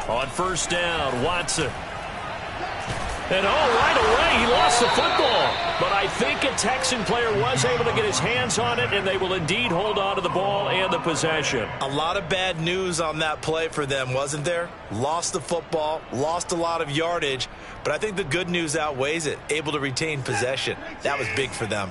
On first down, Watson. And right away, he lost the football. But I think a Texan player was able to get his hands on it, and they will indeed hold on to the ball and the possession. A lot of bad news on that play for them, wasn't there? Lost the football, lost a lot of yardage, but I think the good news outweighs it. Able to retain possession. That was big for them.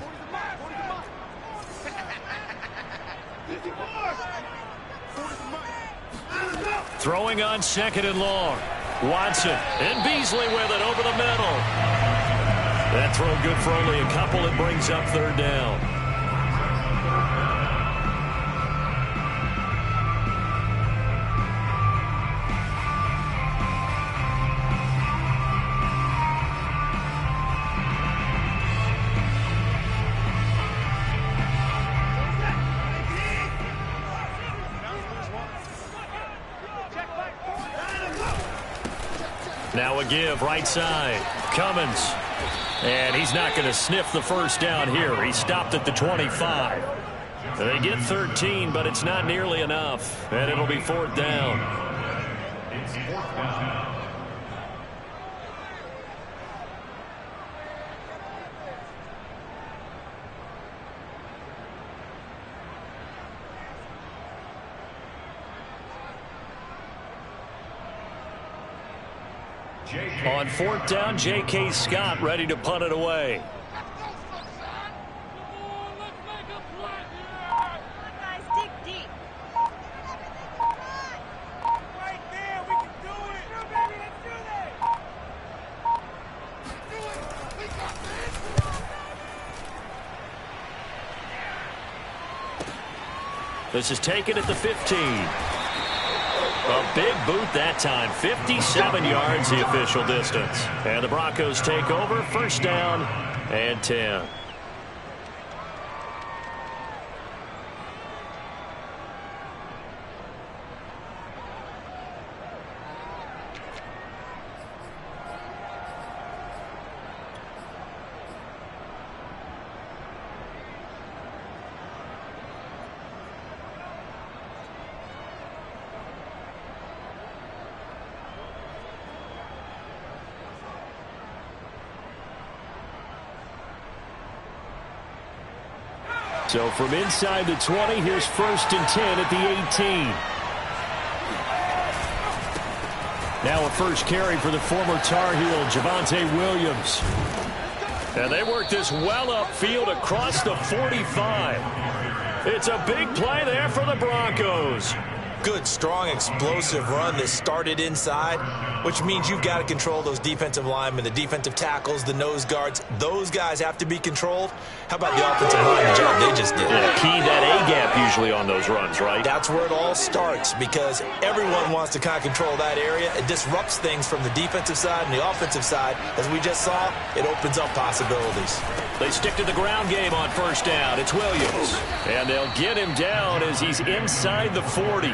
Throwing on second and long. Watson and Beasley with it over the middle. That throw good for only a couple. It brings up third down. Now a give, right side. Cummins. And he's not going to sniff the first down here. He stopped at the 25. They get 13, but it's not nearly enough. And it'll be fourth down. It's fourth down. On fourth down, J.K. Scott ready to punt it away. This is taken at the 15. A big boot that time. 57 yards the official distance. And the Broncos take over. First down and 10. So from inside the 20, here's first and 10 at the 18. Now a first carry for the former Tar Heel, Javonte Williams. And they work this well upfield across the 45. It's a big play there for the Broncos. Good, strong, explosive run that started inside, which means you've got to control those defensive linemen, the defensive tackles, the nose guards. Those guys have to be controlled. How about the offensive line, the job they just did? Yeah, key that A-gap usually on those runs, right? That's where it all starts because everyone wants to kind of control that area. It disrupts things from the defensive side and the offensive side. As we just saw, it opens up possibilities. They stick to the ground game on first down. It's Williams. And they'll get him down as he's inside the 40.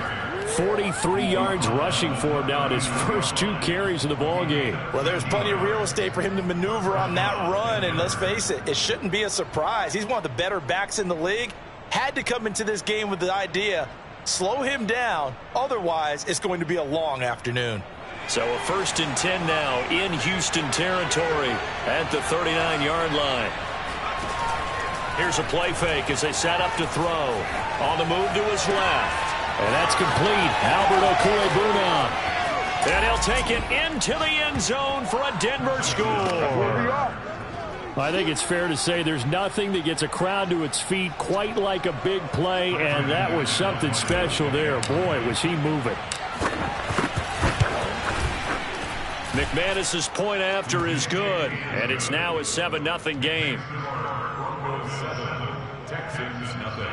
43 yards rushing for him now in his first 2 carries of the ball game. Well, there's plenty of real estate for him to maneuver on that run, and let's face it, it shouldn't be a surprise. He's one of the better backs in the league. Had to come into this game with the idea, slow him down, otherwise it's going to be a long afternoon. So a first and 10 now in Houston territory at the 39-yard line. Here's a play fake as they set up to throw. On the move to his left. And that's complete. Albert Okwuegbunam. And he'll take it into the end zone for a Denver score. I think it's fair to say there's nothing that gets a crowd to its feet quite like a big play, and that was something special there. Boy, was he moving. McManus's point after is good, and it's now a 7-0 game. Texans nothing.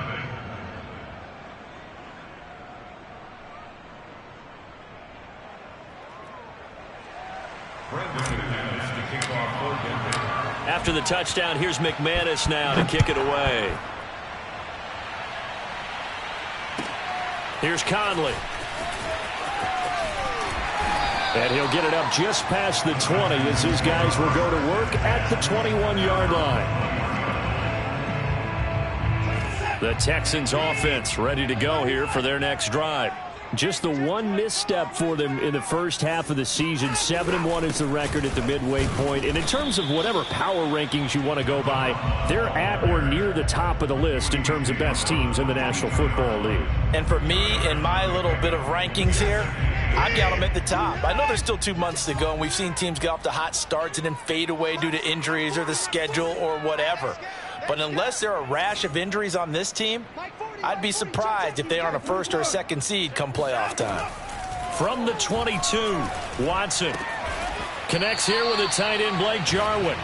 After the touchdown, here's McManus now to kick it away. Here's Conley. And he'll get it up just past the 20 as his guys will go to work at the 21-yard line. The Texans offense ready to go here for their next drive. Just the one misstep for them in the first half of the season. 7-1 is the record at the midway point. And in terms of whatever power rankings you want to go by, they're at or near the top of the list in terms of best teams in the National Football League. And for me, in my little bit of rankings here, I've got them at the top. I know there's still 2 months to go, and we've seen teams get off to hot starts and then fade away due to injuries or the schedule or whatever. But unless there are a rash of injuries on this team, I'd be surprised if they aren't a first or a second seed come playoff time. From the 22, Watson connects here with the tight end, Blake Jarwin.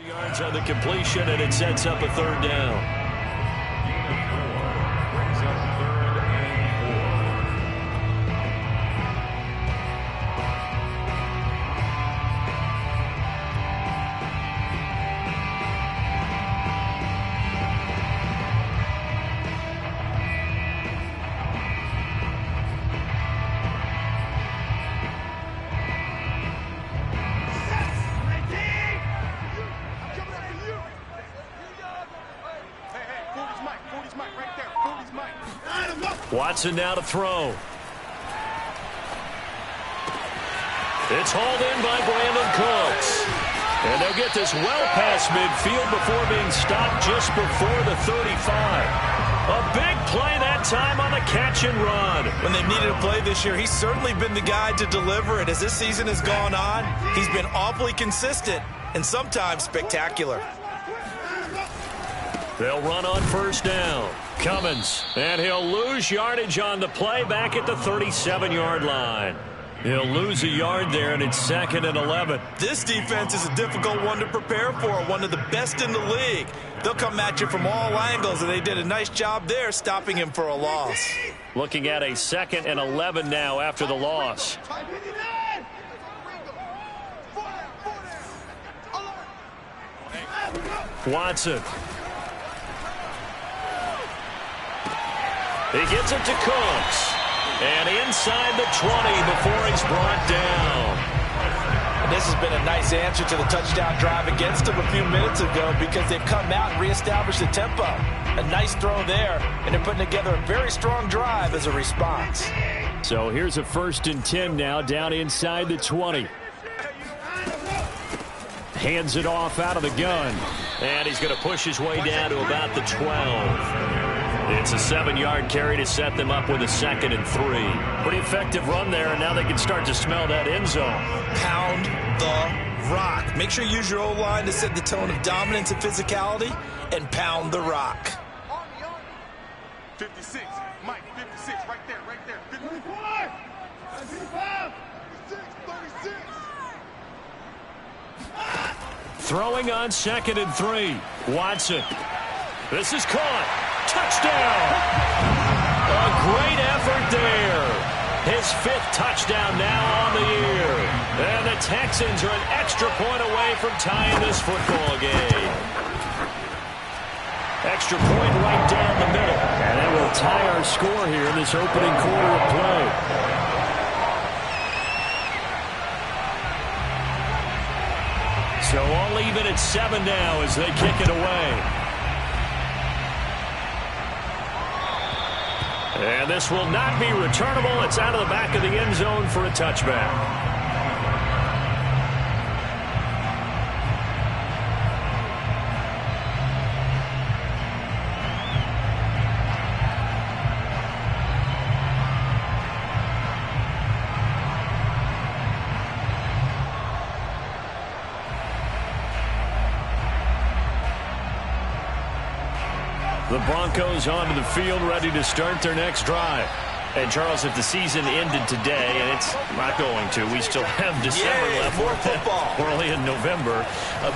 Yards on the completion, and it sets up a 3rd down. Watson now to throw. It's hauled in by Brandon Cooks. And they'll get this well past midfield before being stopped just before the 35. A big play that time on the catch and run. When they've needed a play this year, he's certainly been the guy to deliver it. As this season has gone on, he's been awfully consistent and sometimes spectacular. They'll run on 1st down. Cummins, and he'll lose yardage on the play back at the 37-yard line. He'll lose a yard there, and it's 2nd and 11. This defense is a difficult one to prepare for, one of the best in the league. They'll come at you from all angles, and they did a nice job there stopping him for a loss. Looking at a 2nd and 11 now after the loss. Watson. He gets it to Cooks. And inside the 20 before he's brought down. And this has been a nice answer to the touchdown drive against them a few minutes ago because they've come out and reestablished the tempo. A nice throw there, and they're putting together a very strong drive as a response. So here's a 1st and 10 now down inside the 20. Hands it off out of the gun. And he's going to push his way down to about the 12. It's a 7-yard carry to set them up with a 2nd and 3. Pretty effective run there, and now they can start to smell that end zone. Pound the rock. Make sure you use your O-line to set the tone of dominance and physicality, and pound the rock. 56, Mike, 56, right there, 55, 56, 36. Throwing on 2nd and 3. Watson. This is caught. Touchdown! A great effort there. His 5th touchdown now on the year. And the Texans are an extra point away from tying this football game. Extra point right down the middle. And that will tie our score here in this opening quarter of play. So all even at 7 now as they kick it away. And this will not be returnable. It's out of the back of the end zone for a touchback. The Broncos onto the field, ready to start their next drive. And, Charles, if the season ended today, and it's not going to, we still have December left. More football. We're only in November.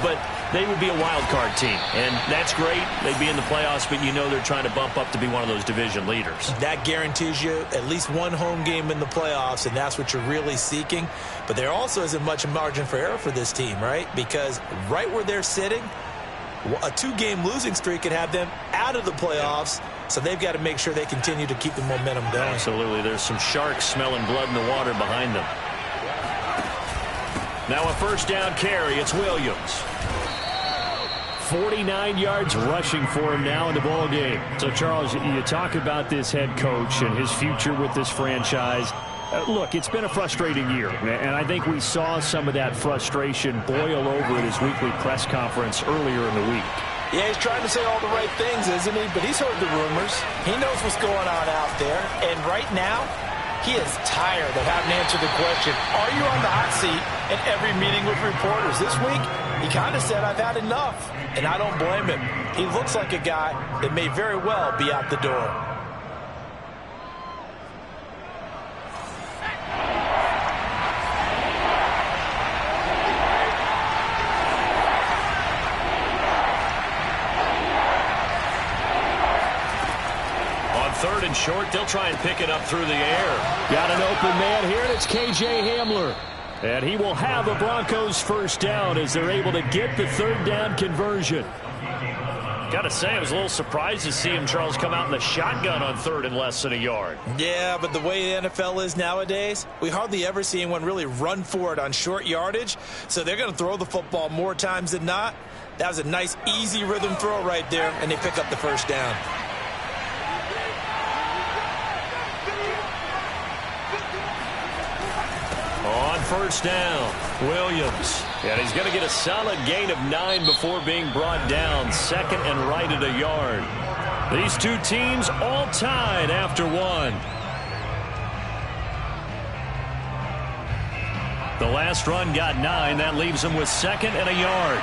But they would be a wild card team. And that's great. They'd be in the playoffs, but you know they're trying to bump up to be one of those division leaders. That guarantees you at least one home game in the playoffs, and that's what you're really seeking. But there also isn't much margin for error for this team, right? Because right where they're sitting, a 2-game losing streak could have them out of the playoffs, so they've got to make sure they continue to keep the momentum going. Absolutely. There's some sharks smelling blood in the water behind them. Now a first down carry. It's Williams. 49 yards rushing for him now in the ball game. So, Charles, you talk about this head coach and his future with this franchise. Look, it's been a frustrating year, and I think we saw some of that frustration boil over at his weekly press conference earlier in the week. Yeah, he's trying to say all the right things, isn't he? But he's heard the rumors. He knows what's going on out there. And right now, he is tired of having to answer the question, are you on the hot seat in every meeting with reporters? This week, he kind of said, I've had enough. And I don't blame him. He looks like a guy that may very well be out the door. Third and short, they'll try and pick it up through the air. Got an open man here, and it's K.J. Hamler. And he will have a Broncos first down as they're able to get the third down conversion. Got to say, I was a little surprised to see him, Charles, come out in the shotgun on third and less than a yard. Yeah, but the way the NFL is nowadays, we hardly ever see anyone really run for it on short yardage. So they're going to throw the football more times than not. That was a nice, easy rhythm throw right there, and they pick up the first down. On first down, Williams. And he's going to get a solid gain of 9 before being brought down. Second and right at a yard. These two teams all tied after 1. The last run got 9. That leaves them with second and a yard.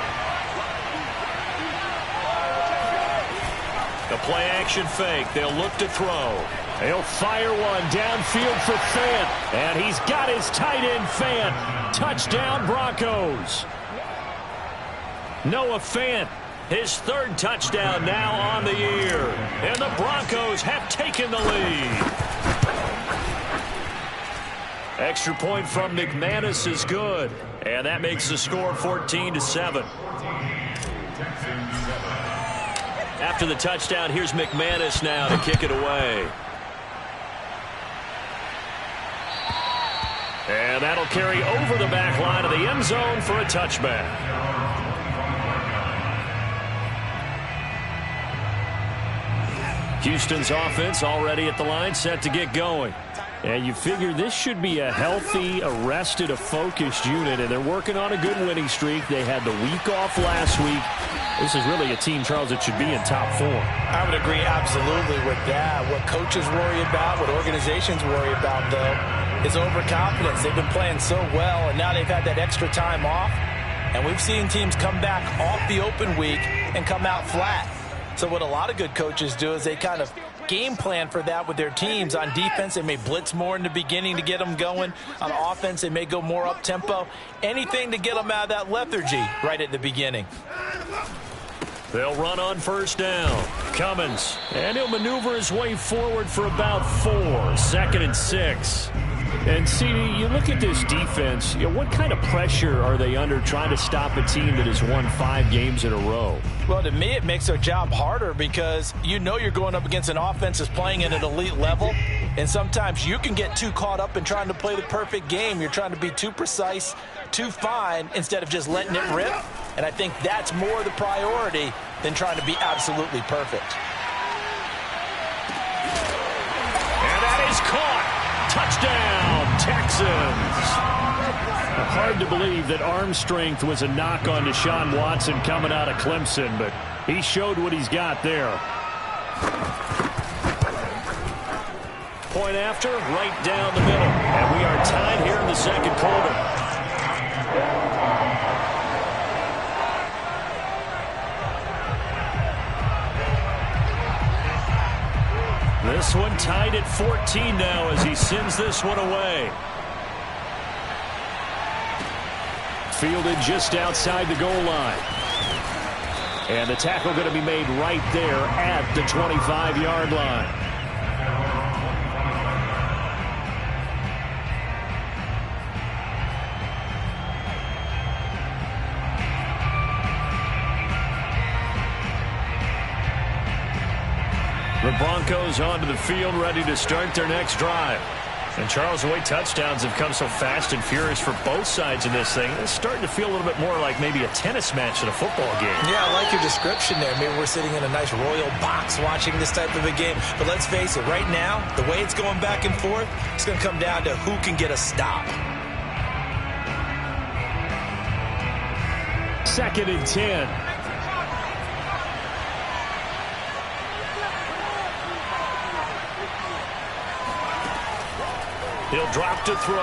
The play action fake. They'll look to throw. He'll fire one downfield for Fant. And he's got his tight end, Fant. Touchdown, Broncos. Noah Fant, his third touchdown now on the year. And the Broncos have taken the lead. Extra point from McManus is good. And that makes the score 14-7. After the touchdown, here's McManus now to kick it away. And that'll carry over the back line of the end zone for a touchback. Houston's offense already at the line, set to get going. And you figure this should be a healthy, a rested, a focused unit, and they're working on a good winning streak. They had the week off last week. This is really a team, Charles, that should be in top 4. I would agree absolutely with that. What coaches worry about, what organizations worry about, though, is overconfidence. They've been playing so well, and now they've had that extra time off. And we've seen teams come back off the open week and come out flat. So what a lot of good coaches do is they kind of game plan for that with their teams. On defense, they may blitz more in the beginning to get them going. On offense, they may go more up-tempo. Anything to get them out of that lethargy right at the beginning. They'll run on first down. Cummins. And he'll maneuver his way forward for about 4. Second and 6. And, CD, you look at this defense, what kind of pressure are they under trying to stop a team that has won 5 games in a row? Well, to me, it makes their job harder because you know you're going up against an offense that's playing at an elite level, and sometimes you can get too caught up in trying to play the perfect game. You're trying to be too precise, too fine, instead of just letting it rip, and I think that's more the priority than trying to be absolutely perfect. And that is caught. Touchdown, Texans. Hard to believe that arm strength was a knock on Deshaun Watson coming out of Clemson, but he showed what he's got there. Point after, right down the middle. And we are tied here in the second quarter. This one tied at 14 now as he sends this one away. Fielded just outside the goal line. And the tackle going to be made right there at the 25-yard line. The Broncos onto the field, ready to start their next drive. And, Charles, the way touchdowns have come so fast and furious for both sides in this thing, it's starting to feel a little bit more like maybe a tennis match than a football game. Yeah, I like your description there. Maybe we're sitting in a nice royal box watching this type of a game. But let's face it, right now, the way it's going back and forth, it's going to come down to who can get a stop. 2nd and 10. He'll drop to throw.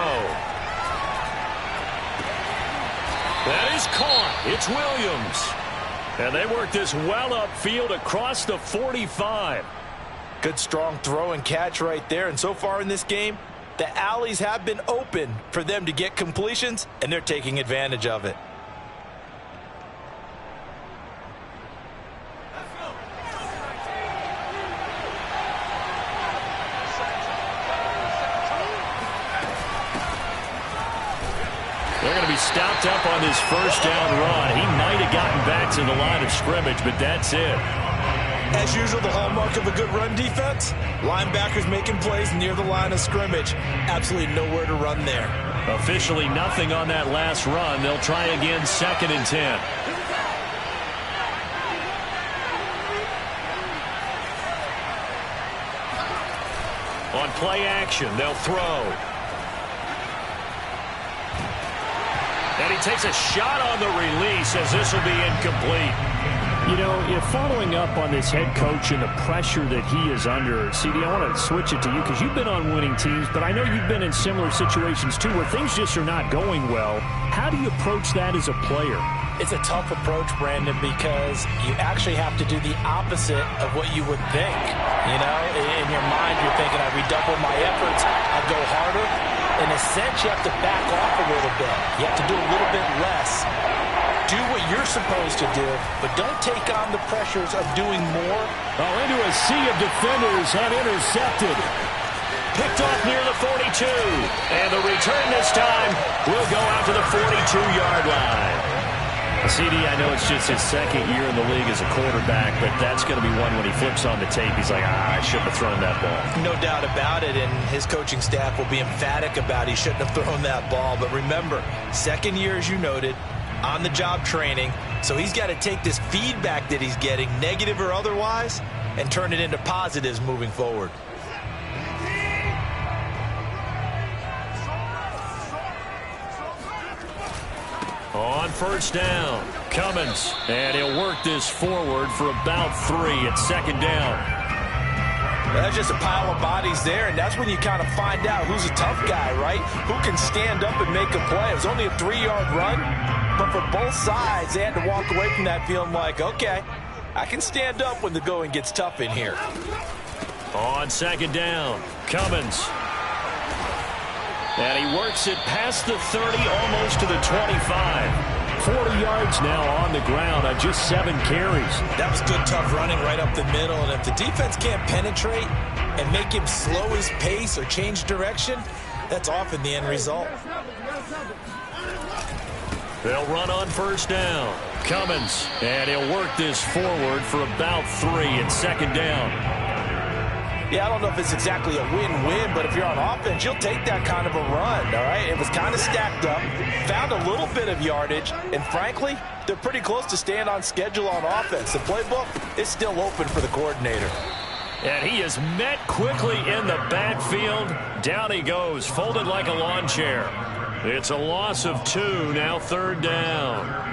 That is caught. It's Williams. And they work this well upfield across the 45. Good strong throw and catch right there. And so far in this game, the alleys have been open for them to get completions, and they're taking advantage of it. They're going to be stopped up on this first down run. He might have gotten back to the line of scrimmage, but that's it. As usual, the hallmark of a good run defense, linebackers making plays near the line of scrimmage. Absolutely nowhere to run there. Officially nothing on that last run. They'll try again, 2nd and 10. On play action, they'll throw. And he takes a shot on the release as this will be incomplete. You know, if following up on this head coach and the pressure that he is under, CD, I want to switch it to you because you've been on winning teams, but I know you've been in similar situations too where things just are not going well. How do you approach that as a player? It's a tough approach, Brandon, because you actually have to do the opposite of what you would think. You know, in your mind, you're thinking, I redouble my efforts, I go harder. In a sense, you have to back off a little bit. You have to do a little bit less. Do what you're supposed to do, but don't take on the pressures of doing more. Oh, into a sea of defenders and intercepted. Picked off near the 42. And the return this time will go out to the 42-yard line. CD, I know it's just his second year in the league as a quarterback, but that's going to be one when he flips on the tape. He's like, I shouldn't have thrown that ball. No doubt about it, and his coaching staff will be emphatic about he shouldn't have thrown that ball. But remember, second year, as you noted, on-the-job training, so he's got to take this feedback that he's getting, negative or otherwise, and turn it into positives moving forward. On first down, Cummins, and he'll work this forward for about 3 at 2nd down. That's just a pile of bodies there, and that's when you kind of find out who's a tough guy, right? Who can stand up and make a play. It was only a 3-yard run, but for both sides, they had to walk away from that feeling like, okay, I can stand up when the going gets tough in here. On 2nd down, Cummins. And he works it past the 30, almost to the 25. 40 yards now on the ground on just 7 carries. That was good, tough running right up the middle. And if the defense can't penetrate and make him slow his pace or change direction, That's often the end result. They'll run on first down. Cummins, and he'll work this forward for about 3 and second down. Yeah, I don't know if it's exactly a win-win, but if you're on offense, you'll take that kind of a run, all right? It was kind of stacked up, found a little bit of yardage, and frankly, they're pretty close to staying on schedule on offense. The playbook is still open for the coordinator. And he is met quickly in the backfield. Down he goes, folded like a lawn chair. It's a loss of 2, now third down.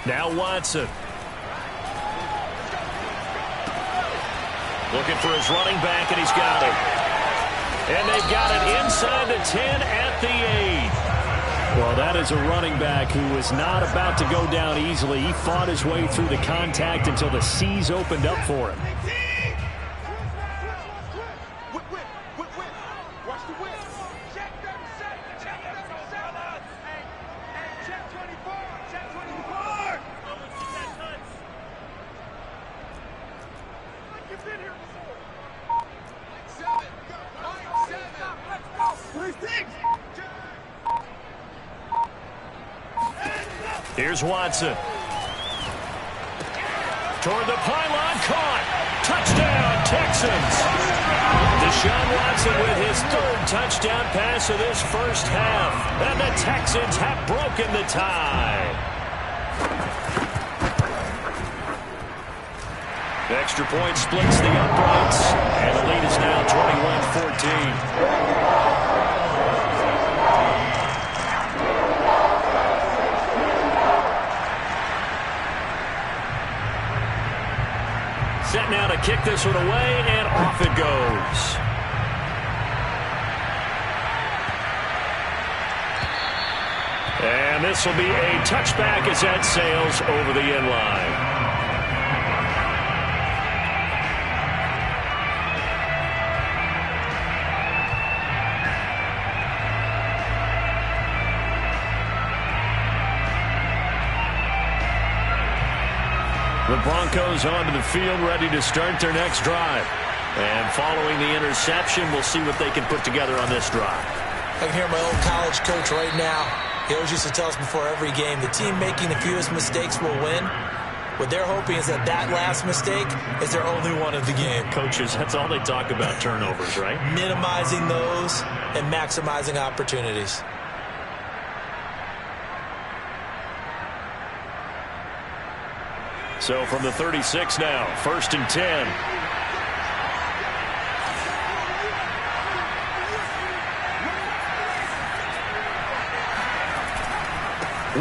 Now Watson. Looking for his running back, and he's got it. And they've got it inside the 10 at the 8. Well, that is a running back who was not about to go down easily. He fought his way through the contact until the seas opened up for him. Here's Watson. Toward the pylon, caught. Touchdown, Texans. Deshaun Watson with his 3rd touchdown pass of this first half. And the Texans have broken the tie. The extra point splits the uprights. And the lead is now 21-14. Set now to kick this one away, and off it goes. And this will be a touchback as that sails over the end line. The Broncos onto the field, ready to start their next drive. And following the interception, we'll see what they can put together on this drive. I can hear my old college coach right now. He always used to tell us before every game, the team making the fewest mistakes will win. What they're hoping is that that last mistake is their only one of the game. Coaches, that's all they talk about, turnovers, right? Minimizing those and maximizing opportunities. So from the 36 now, 1st and 10.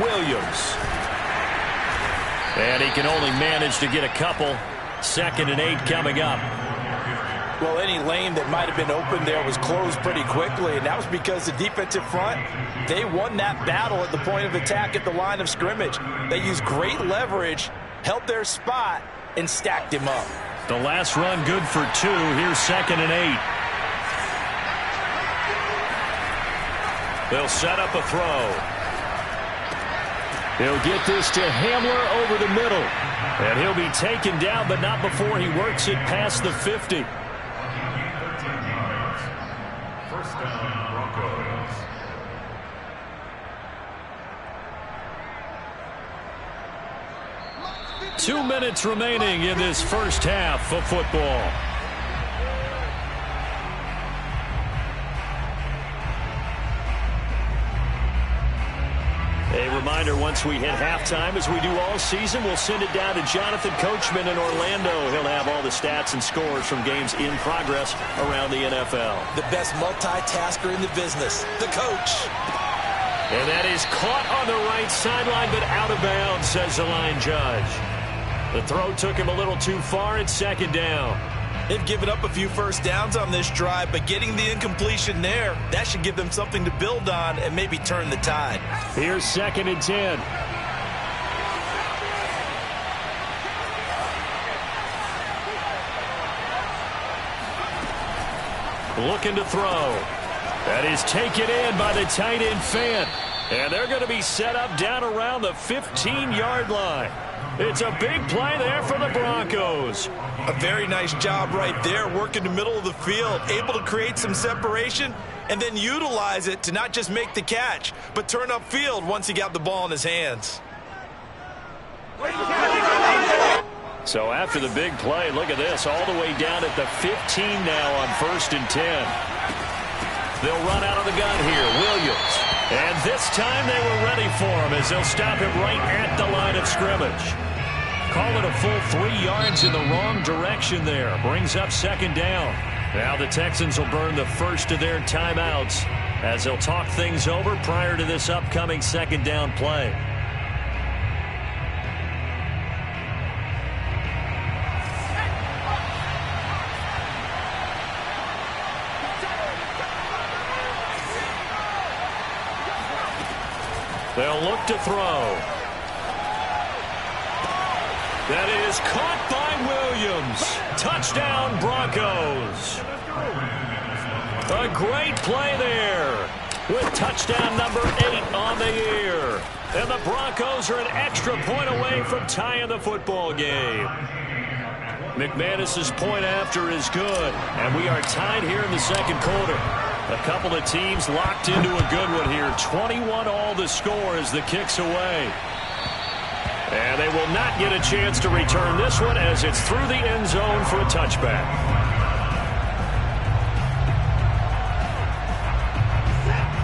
Williams. And he can only manage to get a couple. 2nd and 8 coming up. Well, any lane that might have been open there was closed pretty quickly, and that was because the defensive front, they won that battle at the point of attack at the line of scrimmage. They used great leverage, held their spot, and stacked him up. The last run good for 2. Here's 2nd and 8. They'll set up a throw. He'll get this to Hamler over the middle. And he'll be taken down, but not before he works it past the 50. First down, Broncos. 2 minutes remaining in this first half of football. A reminder, once we hit halftime, as we do all season, we'll send it down to Jonathan Coachman in Orlando. He'll have all the stats and scores from games in progress around the NFL. The best multitasker in the business, the coach. And that is caught on the right sideline, but out of bounds, says the line judge. The throw took him a little too far. It's 2nd down. They've given up a few first downs on this drive, but getting the incompletion there, that should give them something to build on and maybe turn the tide. Here's 2nd and 10. looking to throw. That is taken in by the tight end Fant. And they're going to be set up down around the 15-yard line. It's a big play there for the Broncos. A very nice job right there, working the middle of the field, able to create some separation, and then utilize it to not just make the catch, but turn upfield once he got the ball in his hands. So after the big play, look at this, all the way down at the 15 now on 1st and 10. They'll run out of the gun here, Williams. And this time they were ready for him as they'll stop him right at the line of scrimmage. Call it a full 3 yards in the wrong direction there. Brings up 2nd down. Now the Texans will burn the first of their timeouts as they'll talk things over prior to this upcoming 2nd down play. They'll look to throw. That is caught by Williams. Touchdown, Broncos. A great play there with touchdown number 8 on the year. And the Broncos are an extra point away from tying the football game. McManus's point after is good, and we are tied here in the 2nd quarter. A couple of teams locked into a good one here. 21 all the score as the kick's away. And they will not get a chance to return this one as it's through the end zone for a touchback.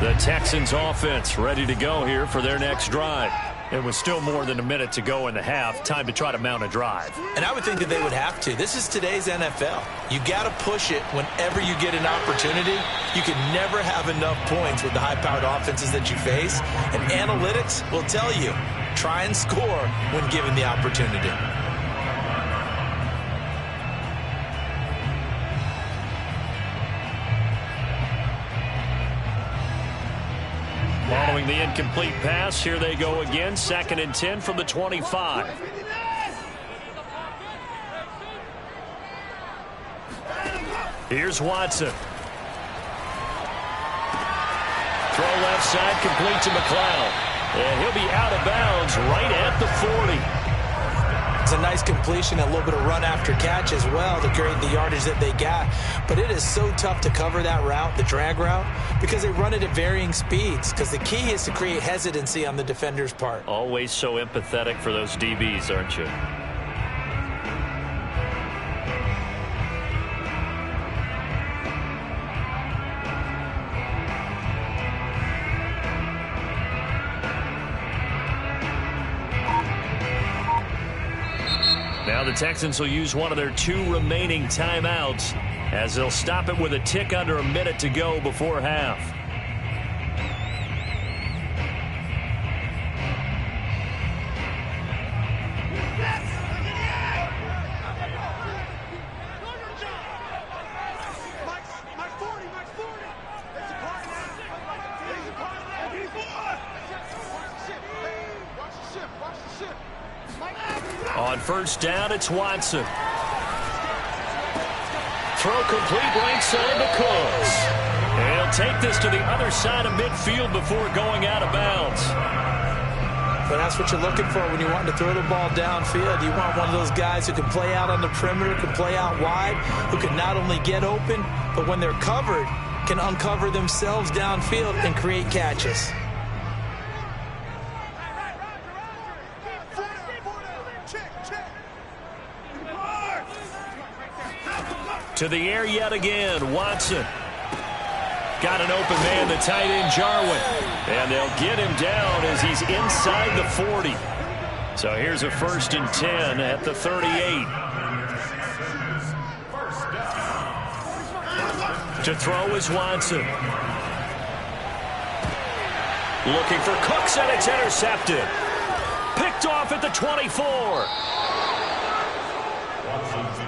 The Texans offense ready to go here for their next drive. And with still more than a minute to go in the half, time to try to mount a drive. And I would think that they would have to. This is today's NFL. You got to push it whenever you get an opportunity. You can never have enough points with the high-powered offenses that you face. And analytics will tell you, try and score when given the opportunity. Following the incomplete pass, here they go again. 2nd and 10 from the 25. Here's Watson. Throw left side, complete to McLeod. And he'll be out of bounds right at the 40. It's a nice completion, a little bit of run after catch as well to create the yardage that they got. But it is so tough to cover that route, the drag route, because they run it at varying speeds. Because the key is to create hesitancy on the defender's part. Always so empathetic for those DBs, aren't you? Now the Texans will use one of their 2 remaining timeouts as they'll stop it with a tick under a minute to go before half. On 1st down, it's Watson. Throw complete right side to Cooks. And he'll take this to the other side of midfield before going out of bounds. But that's what you're looking for when you want to throw the ball downfield. You want one of those guys who can play out on the perimeter, can play out wide, who can not only get open, but when they're covered, can uncover themselves downfield and create catches. To the air yet again, Watson. Got an open man, the tight end Jarwin. And they'll get him down as he's inside the 40. So here's a 1st and 10 at the 38. To throw is Watson. Looking for Cooks, and it's intercepted. Picked off at the 24. Watson's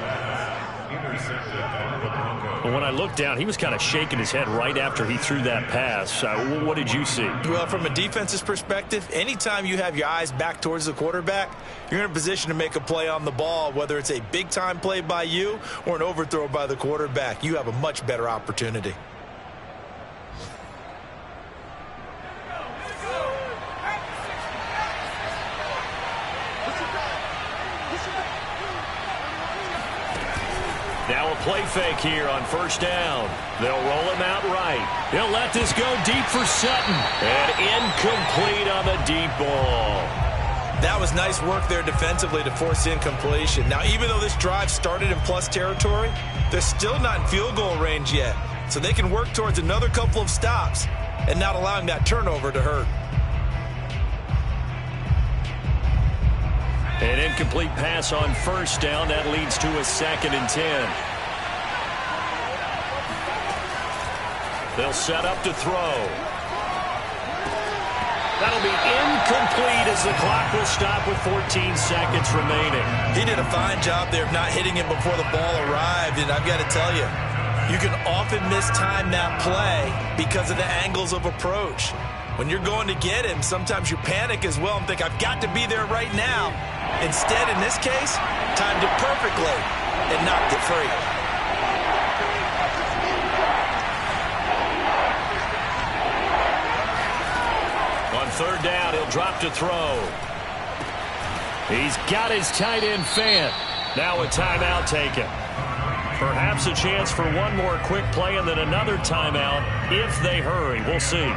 intercepted by the Broncos. But when I looked down, he was kind of shaking his head right after he threw that pass. What did you see? Well, from a defense's perspective, anytime you have your eyes back towards the quarterback, you're in a position to make a play on the ball, whether it's a big-time play by you or an overthrow by the quarterback. You have a much better opportunity. Now a play fake here on first down. They'll roll him out right. He'll let this go deep for Sutton. And incomplete on the deep ball. That was nice work there defensively to force incompletion. Now, even though this drive started in plus territory, they're still not in field goal range yet. So they can work towards another couple of stops and not allowing that turnover to hurt. An incomplete pass on first down. That leads to a 2nd and 10. They'll set up to throw. That'll be incomplete as the clock will stop with 14 seconds remaining. He did a fine job there of not hitting him before the ball arrived, and I've got to tell you, you can often mistime that play because of the angles of approach. When you're going to get him, sometimes you panic as well and think, I've got to be there right now. Instead, in this case, timed it perfectly and knocked it free. On third down, he'll drop to throw. He's got his tight end Fant. Now a timeout taken. Perhaps a chance for one more quick play and then another timeout if they hurry. We'll see.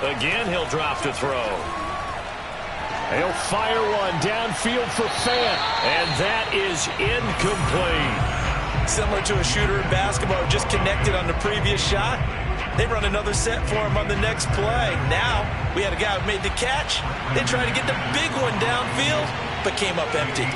Again, he'll drop to throw. He'll fire one downfield for Fant, and that is incomplete. Similar to a shooter in basketball who just connected on the previous shot. They run another set for him on the next play. Now, we had a guy who made the catch. They tried to get the big one downfield, but came up empty.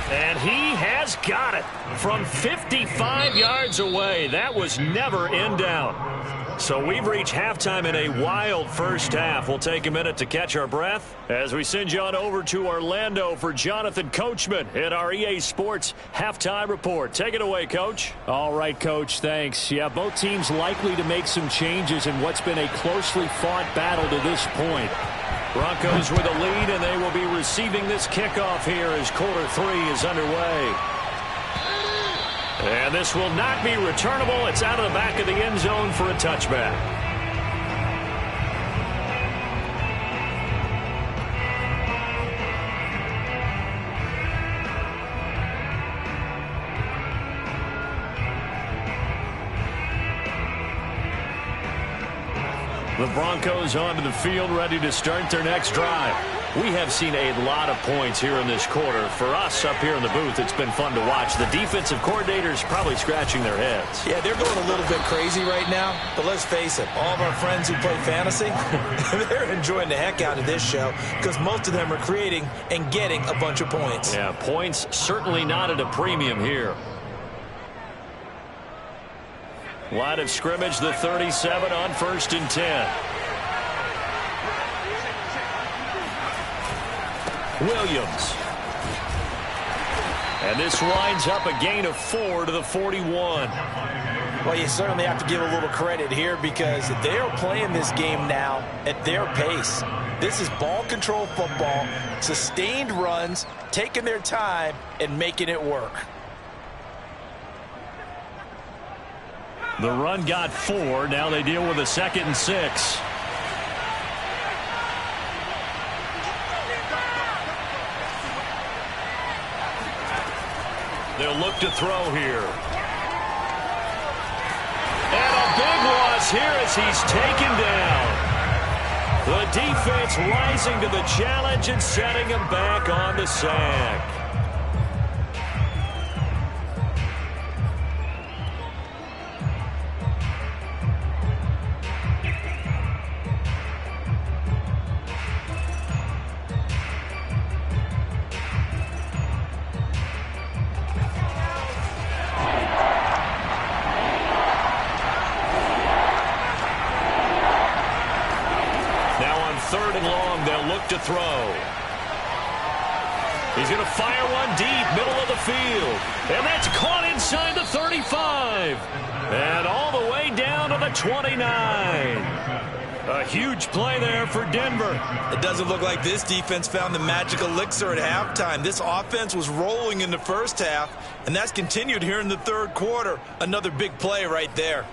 And he has got it from 55 yards away. That was never in doubt. So we've reached halftime in a wild first half. We'll take a minute to catch our breath as we send you on over to Orlando for Jonathan Coachman at our EA Sports Halftime Report. Take it away, Coach. All right, Coach, thanks. Yeah, both teams likely to make some changes in what's been a closely fought battle to this point. Broncos with a lead, and they will be receiving this kickoff here as quarter 3 is underway. And this will not be returnable. It's out of the back of the end zone for a touchback. The Broncos onto the field, ready to start their next drive. We have seen a lot of points here in this quarter. For us up here in the booth, it's been fun to watch. The defensive coordinators probably scratching their heads. Yeah, they're going a little bit crazy right now. But let's face it, all of our friends who play fantasy, they're enjoying the heck out of this show because most of them are creating and getting a bunch of points. Yeah, points certainly not at a premium here. Line of scrimmage, the 37 on 1st and 10. Williams. And this winds up a gain of 4 to the 41. Well, you certainly have to give a little credit here because they are playing this game now at their pace. This is ball control football, sustained runs, taking their time and making it work. The run got 4. Now they deal with a 2nd and 6. They'll look to throw here. And a big loss here as he's taken down. The defense rising to the challenge and setting him back on the sack. 3rd and long. They'll look to throw. He's going to fire one deep, middle of the field. And that's caught inside the 35. And all the way down to the 29. A huge play there for Denver. It doesn't look like this defense found the magic elixir at halftime. This offense was rolling in the first half, and that's continued here in the 3rd quarter. Another big play right there.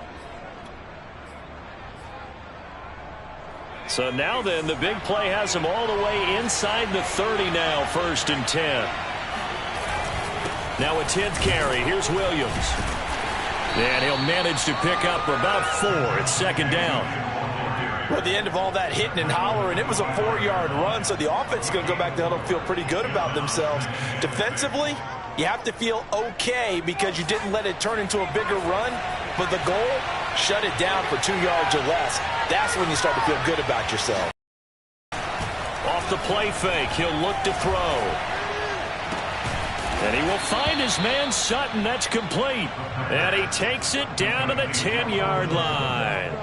So now then, the big play has him all the way inside the 30 now, 1st and 10. Now a 10th carry. Here's Williams. And he'll manage to pick up about 4. It's 2nd down. Well, at the end of all that hitting and hollering, it was a 4-yard run, so the offense is going to go back to huddle and feel pretty good about themselves. Defensively, you have to feel okay because you didn't let it turn into a bigger run, but the goal, shut it down for 2 yards or less. That's when you start to feel good about yourself. Off the play fake, he'll look to throw. And he will find his man Sutton. That's complete. And he takes it down to the 10-yard line.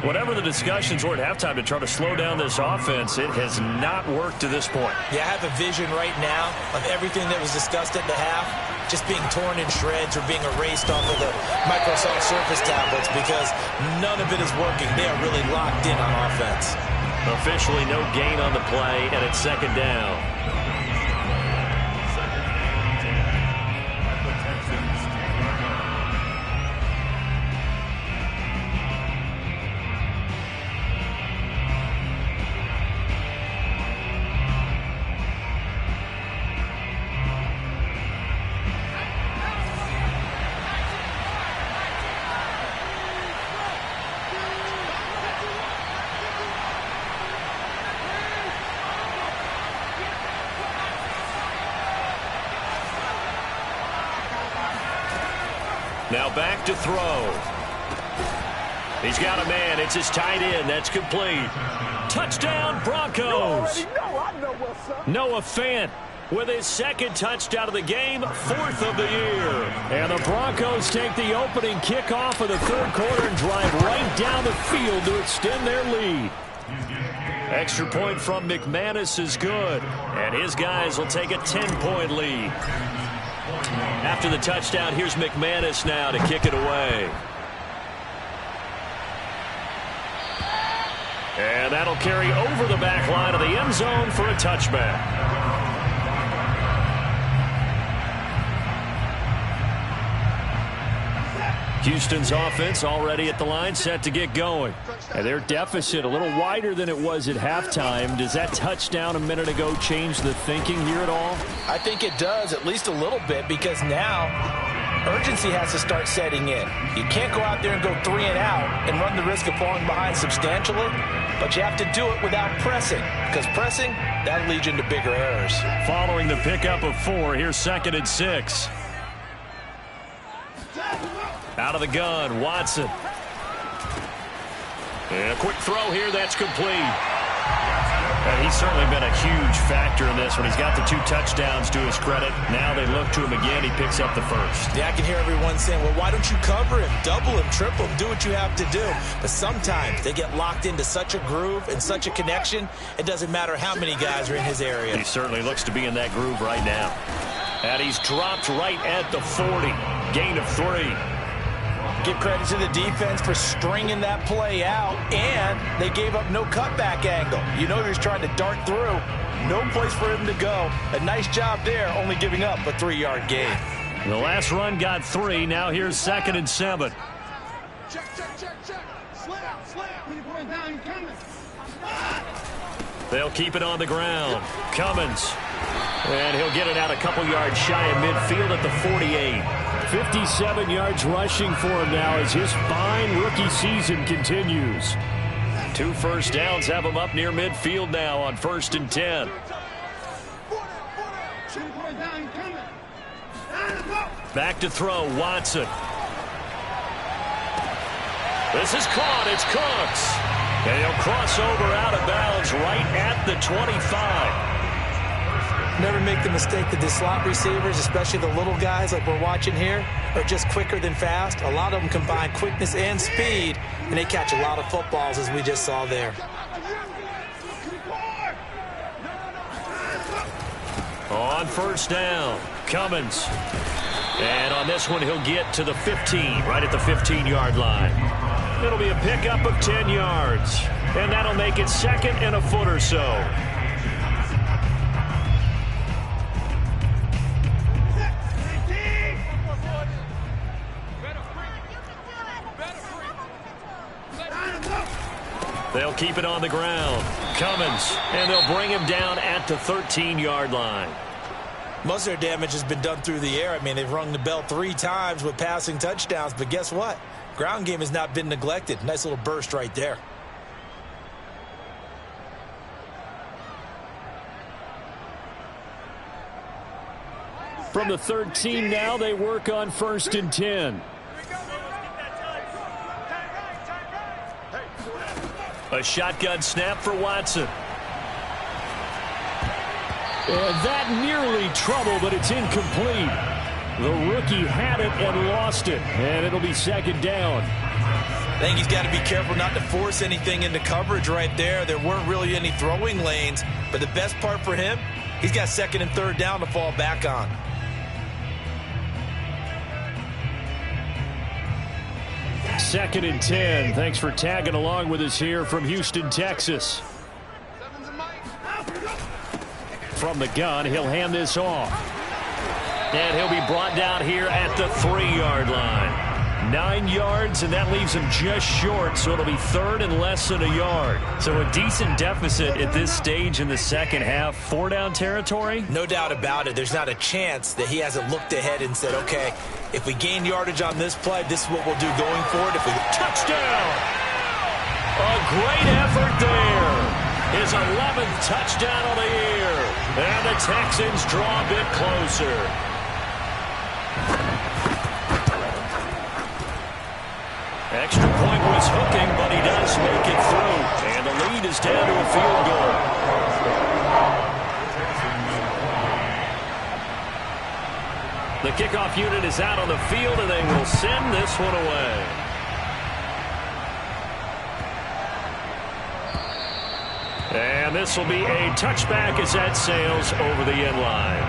Whatever the discussions were at halftime to try to slow down this offense, it has not worked to this point. Yeah, I have a vision right now of everything that was discussed at the half just being torn in shreds or being erased off of the Microsoft Surface tablets because none of it is working. They are really locked in on offense. Officially no gain on the play, and it's 2nd down. Now back to throw. He's got a man. It's his tight end. That's complete. Touchdown, Broncos. Noah Fant with his 2nd touchdown of the game, 4th of the year. And the Broncos take the opening kickoff of the 3rd quarter and drive right down the field to extend their lead. Extra point from McManus is good. And his guys will take a 10-point lead. After the touchdown, here's McManus now to kick it away. And that'll carry over the back line of the end zone for a touchback. Houston's offense already at the line, set to get going. And their deficit a little wider than it was at halftime. Does that touchdown a minute ago change the thinking here at all? I think it does, at least a little bit, because now urgency has to start setting in. You can't go out there and go 3 and out and run the risk of falling behind substantially, but you have to do it without pressing, because pressing, that'll lead you into bigger errors. Following the pickup of 4, here's 2nd and 6. Out of the gun, Watson. And a quick throw here, that's complete. And he's certainly been a huge factor in this one. He's got the 2 touchdowns to his credit. Now they look to him again. He picks up the 1st. Yeah, I can hear everyone saying, well, why don't you cover him, double him, triple him, do what you have to do. But sometimes they get locked into such a groove and such a connection, it doesn't matter how many guys are in his area. He certainly looks to be in that groove right now. And he's dropped right at the 40. Gain of 3. Give credit to the defense for stringing that play out, and they gave up no cutback angle. You know he was trying to dart through. No place for him to go. A nice job there, only giving up a 3-yard gain. The last run got 3. Now here's 2nd and 7. Check. Slam. They'll keep it on the ground. Cummins. And he'll get it out a couple yards shy of midfield at the 48. 57 yards rushing for him now as his fine rookie season continues. 2 first downs have him up near midfield now on 1st and 10. Back to throw, Watson. This is caught, it's Cooks. And he'll cross over out of bounds right at the 25. Never make the mistake that the slot receivers, especially the little guys like we're watching here, are just quicker than fast. A lot of them combine quickness and speed, and they catch a lot of footballs, as we just saw there. On first down, Cummins. And on this one, he'll get to the 15, right at the 15-yard line. It'll be a pickup of 10 yards. And that'll make it second and a foot or so. They'll keep it on the ground. Cummins, and they'll bring him down at the 13-yard line. Most of their damage has been done through the air. I mean, they've rung the bell 3 times with passing touchdowns, but guess what? Ground game has not been neglected. Nice little burst right there. From the 13 now, they work on 1st and 10. A shotgun snap for Watson. And that nearly trouble, but it's incomplete. The rookie had it and lost it, and it'll be second down. I think he's got to be careful not to force anything into coverage right there. There weren't really any throwing lanes, but the best part for him, he's got 2nd and 3rd down to fall back on. Second and 10. Thanks for tagging along with us here from Houston, Texas. From the gun, he'll hand this off. And he'll be brought down here at the 3-yard line. 9 yards, and that leaves him just short, so it'll be 3rd and less than a yard. So a decent deficit at this stage in the second half. 4-down territory? No doubt about it. There's not a chance that he hasn't looked ahead and said, okay, if we gain yardage on this play, this is what we'll do going forward. If we touchdown! A great effort there. His 11th touchdown of the year. And the Texans draw a bit closer. Extra point was hooking, but he does make it through. And the lead is down to a field goal. The kickoff unit is out on the field, and they will send this one away. And this will be a touchback as that sails over the end line.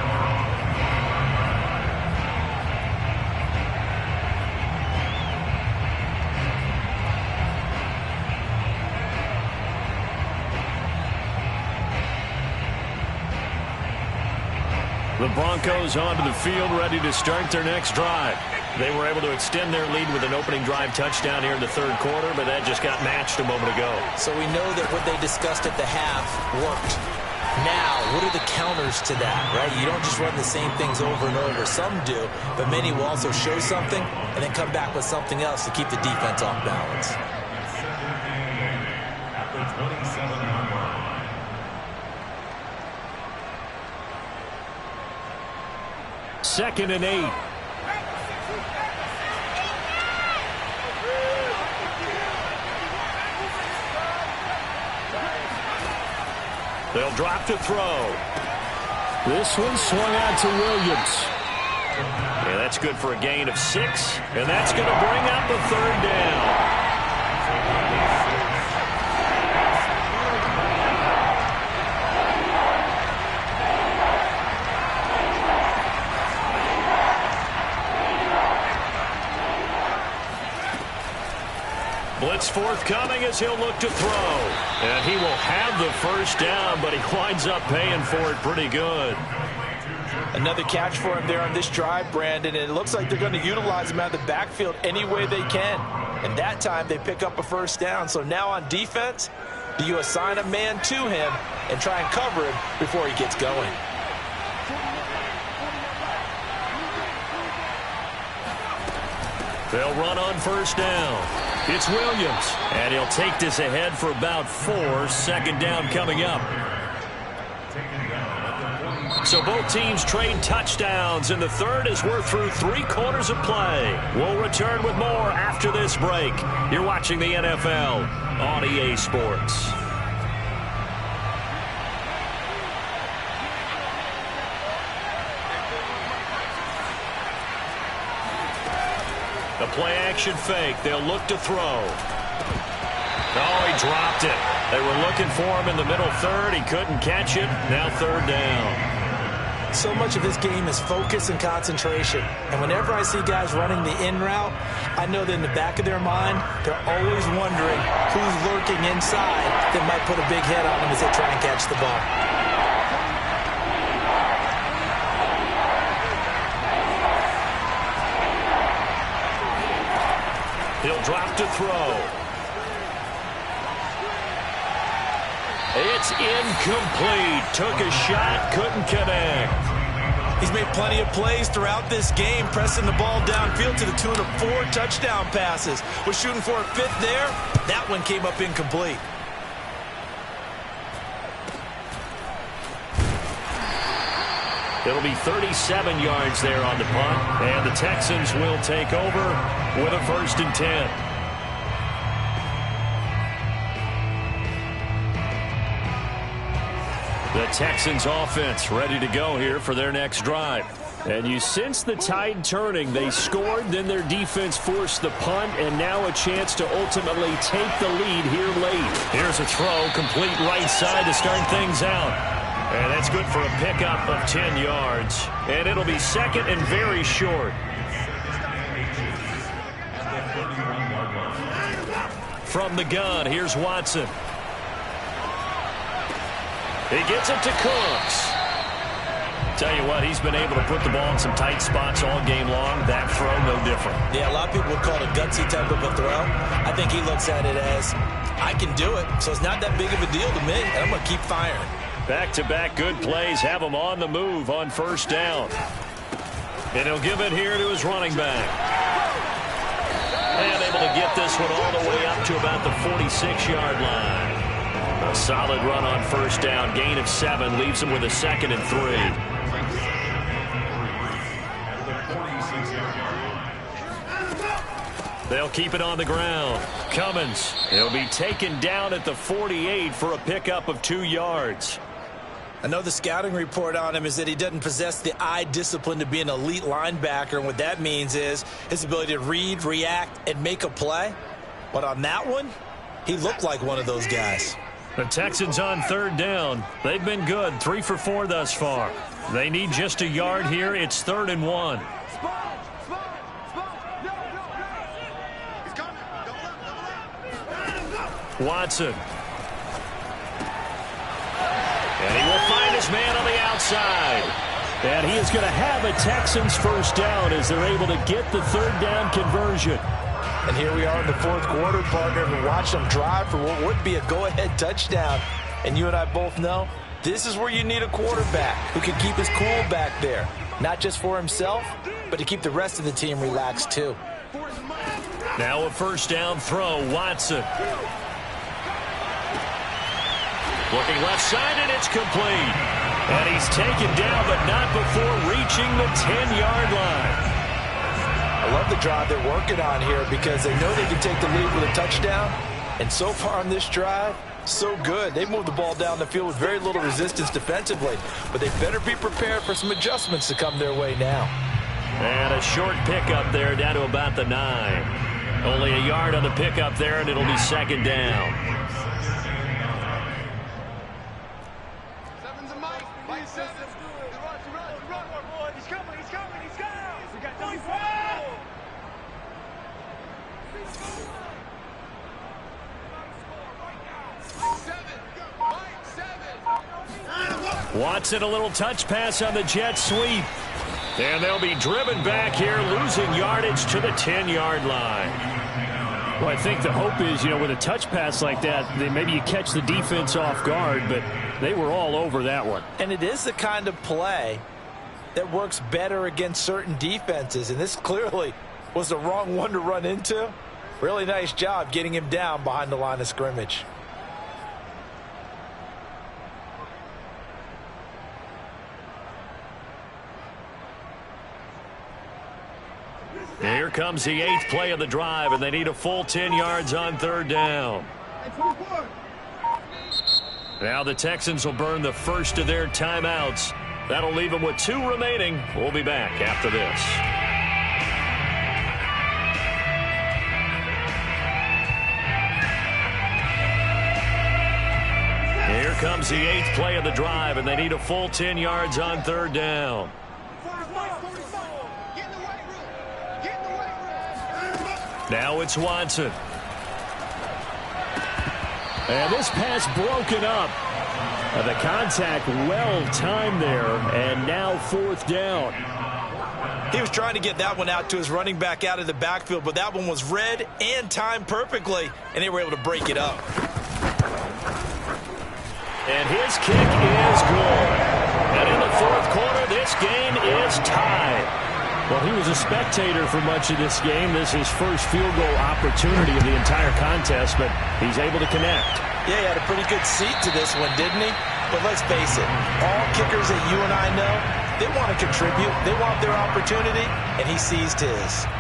The Broncos onto the field, ready to start their next drive. They were able to extend their lead with an opening drive touchdown here in the 3rd quarter, but that just got matched a moment ago. So we know that what they discussed at the half worked. Now, what are the counters to that, right? You don't just run the same things over and over. Some do, but many will also show something and then come back with something else to keep the defense off balance. Second and 8. They'll drop to throw. This one swung out to Williams. Yeah, that's good for a gain of 6, and that's going to bring up a 3rd down. Blitz forthcoming as he'll look to throw. And he will have the 1st down, but he winds up paying for it pretty good. Another catch for him there on this drive, Brandon, and it looks like they're going to utilize him out of the backfield any way they can. And that time they pick up a 1st down. So now on defense, do you assign a man to him and try and cover him before he gets going? They'll run on 1st down. It's Williams, and he'll take this ahead for about 4. 2nd down coming up. So both teams trade touchdowns, and the 3rd as we're through 3 quarters of play. We'll return with more after this break. You're watching the NFL on EA Sports. The play-action fake. They'll look to throw. Oh, he dropped it. They were looking for him in the middle 3rd. He couldn't catch it. Now 3rd down. So much of this game is focus and concentration. And whenever I see guys running the in route, I know that in the back of their mind, they're always wondering who's lurking inside that might put a big hit on them as they try and catch the ball. He'll drop to throw. It's incomplete. Took a shot, couldn't connect. He's made plenty of plays throughout this game, pressing the ball downfield to the tune of 4 touchdown passes. Was shooting for a 5th there. That one came up incomplete. It'll be 37 yards there on the punt, and the Texans will take over with a 1st and 10. The Texans offense ready to go here for their next drive. And you sense the tide turning. They scored, then their defense forced the punt, and now a chance to ultimately take the lead here late. Here's a throw, complete right side to start things out. And that's good for a pickup of 10 yards. And it'll be 2nd and very short. From the gun, here's Watson. He gets it to Cooks. Tell you what, he's been able to put the ball in some tight spots all game long. That throw, no different. Yeah, a lot of people would call it a gutsy type of a throw. I think he looks at it as, I can do it, so it's not that big of a deal to me, and I'm going to keep firing. Back-to-back good plays have him on the move on 1st down. And he'll give it here to his running back. And able to get this one all the way up to about the 46-yard line. A solid run on 1st down. Gain of 7 leaves him with a 2nd and 3. They'll keep it on the ground. Cummins, he'll be taken down at the 48 for a pickup of 2 yards. I know the scouting report on him is that he doesn't possess the eye discipline to be an elite linebacker, and what that means is his ability to read, react, and make a play. But on that one, he looked like one of those guys. The Texans on 3rd down. They've been good, 3 for 4 thus far. They need just a yard here. It's 3rd and 1. Watson. And he will find his man on the outside. And he is going to have a Texans 1st down as they're able to get the 3rd down conversion. And here we are in the 4th quarter, partner, and watch them drive for what would be a go-ahead touchdown. And you and I both know this is where you need a quarterback who can keep his cool back there. Not just for himself, but to keep the rest of the team relaxed too. Now a 1st down throw, Watson. Looking left side, and it's complete. And he's taken down, but not before reaching the 10-yard line. I love the drive they're working on here because they know they can take the lead with a touchdown. And so far on this drive, so good. They moved the ball down the field with very little resistance defensively. But they better be prepared for some adjustments to come their way now. And a short pickup there down to about the 9. Only a yard on the pickup there, and it'll be 2nd down. Watson, a little touch pass on the jet sweep. And they'll be driven back here, losing yardage to the 10-yard line. Well, I think the hope is, with a touch pass like that, maybe you catch the defense off guard, but they were all over that one. And it is the kind of play that works better against certain defenses, and this clearly was the wrong one to run into. Really nice job getting him down behind the line of scrimmage. Here comes the 8th play of the drive, and they need a full 10 yards on 3rd down. Now the Texans will burn the first of their timeouts. That'll leave them with 2 remaining. We'll be back after this. Here comes the 8th play of the drive, and they need a full 10 yards on 3rd down. Now it's Watson. And this pass broken up. The contact well timed there, and now 4th down. He was trying to get that one out to his running back out of the backfield, but that one was read and timed perfectly, and they were able to break it up. And his kick is good. And in the 4th quarter, this game is tied. Well, he was a spectator for much of this game. This is his first field goal opportunity of the entire contest, but he's able to connect. Yeah, he had a pretty good seat to this one, didn't he? But let's face it, all kickers that you and I know, they want to contribute. They want their opportunity, and he seized his.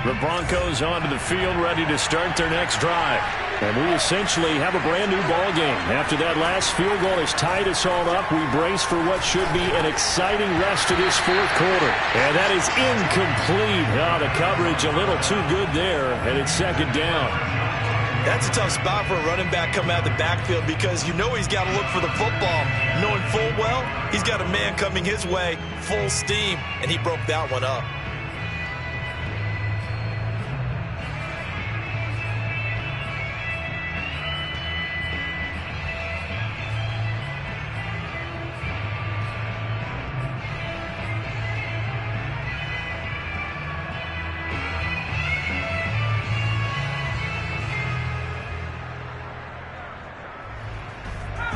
The Broncos onto the field, ready to start their next drive. And we essentially have a brand-new ball game. After that last field goal has tied us all up, we brace for what should be an exciting rest of this 4th quarter. And that is incomplete. Oh, the coverage a little too good there, and it's 2nd down. That's a tough spot for a running back coming out of the backfield because you know he's got to look for the football, knowing full well he's got a man coming his way, full steam, and he broke that one up.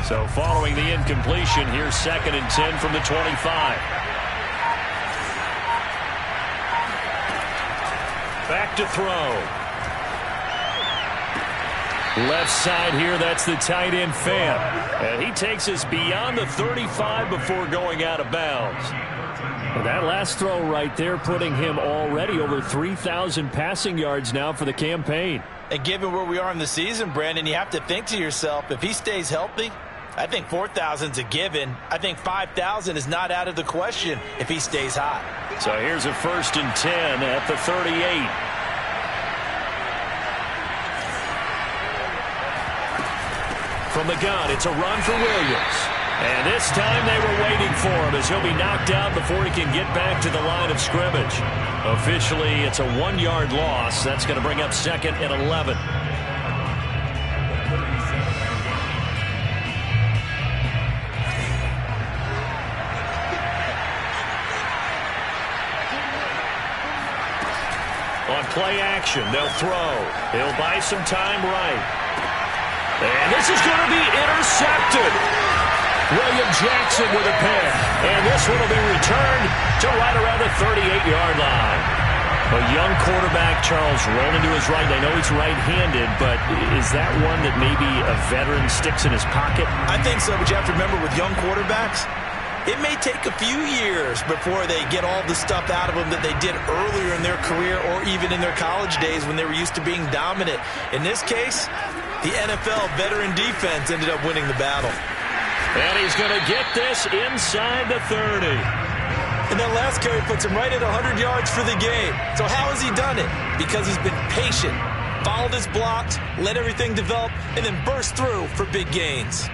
So following the incompletion, here's 2nd and 10 from the 25. Back to throw. Left side here, that's the tight end Fant. And he takes us beyond the 35 before going out of bounds. And that last throw right there putting him already over 3,000 passing yards now for the campaign. And given where we are in the season, Brandon, you have to think to yourself, if he stays healthy, I think 4,000's a given. I think 5,000 is not out of the question if he stays hot. So here's a 1st and 10 at the 38. From the gun, it's a run for Williams. And this time they were waiting for him as he'll be knocked out before he can get back to the line of scrimmage. Officially, it's a 1-yard loss. That's going to bring up 2nd and 11. On play action, they'll throw. He'll buy some time right. And this is going to be intercepted. William Jackson with a pick. And this one will be returned to right around the 38-yard line. A young quarterback, Charles, rolling to his right. I know he's right-handed, but is that one that maybe a veteran sticks in his pocket? I think so, but you have to remember with young quarterbacks, it may take a few years before they get all the stuff out of them that they did earlier in their career or even in their college days when they were used to being dominant. In this case, the NFL veteran defense ended up winning the battle. And he's going to get this inside the 30. And that last carry puts him right at 100 yards for the game. So how has he done it? Because he's been patient, followed his blocks, let everything develop, and then burst through for big gains.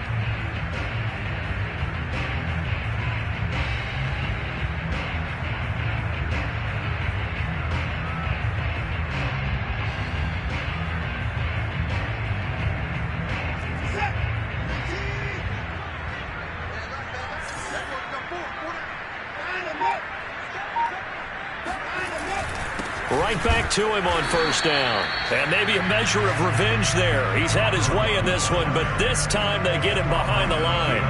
Right back to him on 1st down. And maybe a measure of revenge there. He's had his way in this one, but this time they get him behind the line.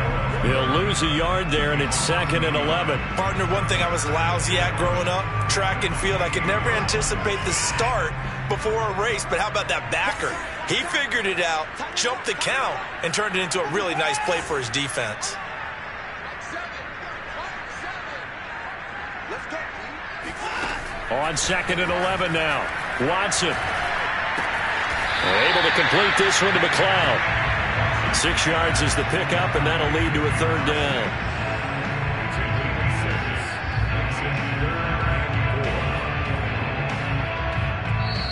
He'll lose a yard there, and it's 2nd and 11. Partner, one thing I was lousy at growing up, track and field, I could never anticipate the start before a race, but how about that backer? He figured it out, jumped the count, and turned it into a really nice play for his defense. On 2nd and 11 now. Watson. Able to complete this one to McLeod. 6 yards is the pickup, and that'll lead to a 3rd down.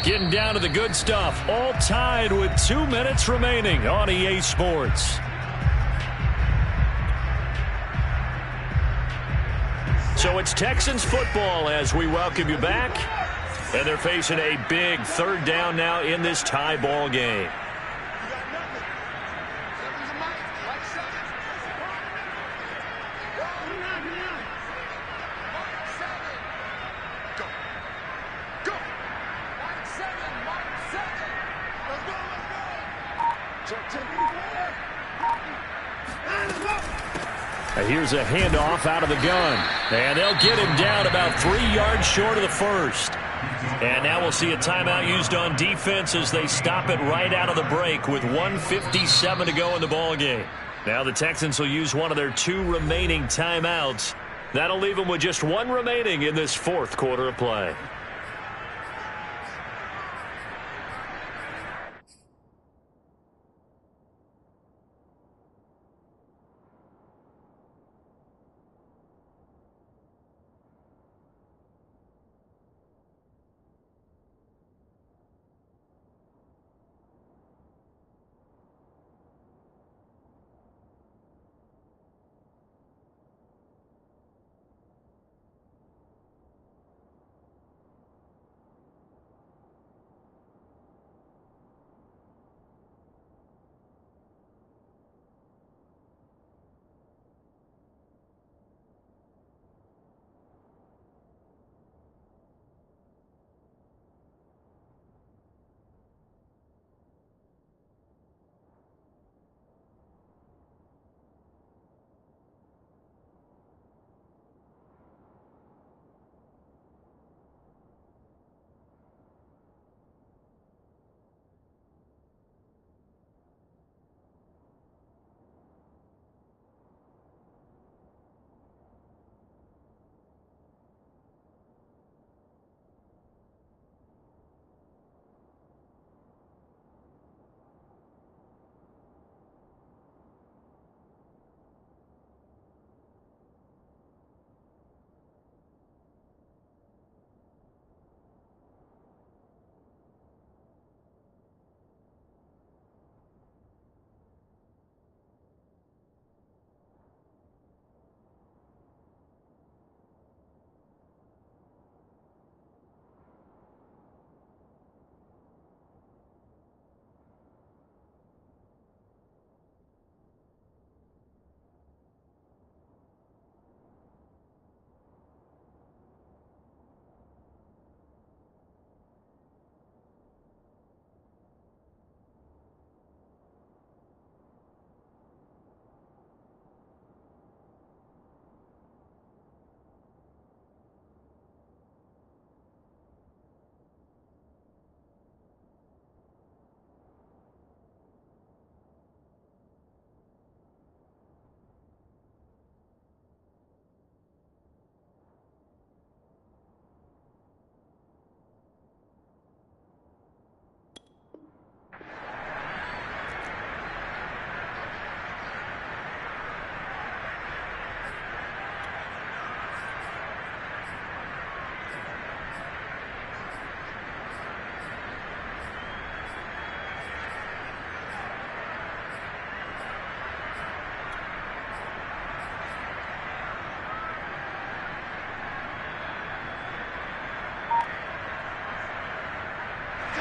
Getting down to the good stuff. All tied with 2 minutes remaining on EA Sports. So it's Texans football as we welcome you back. And they're facing a big third down now in this tie ball game. Here's a handoff out of the gun. And they'll get him down about 3 yards short of the first. And now we'll see a timeout used on defense as they stop it right out of the break with 1:57 to go in the ballgame. Now the Texans will use one of their 2 remaining timeouts. That'll leave them with just 1 remaining in this fourth quarter of play.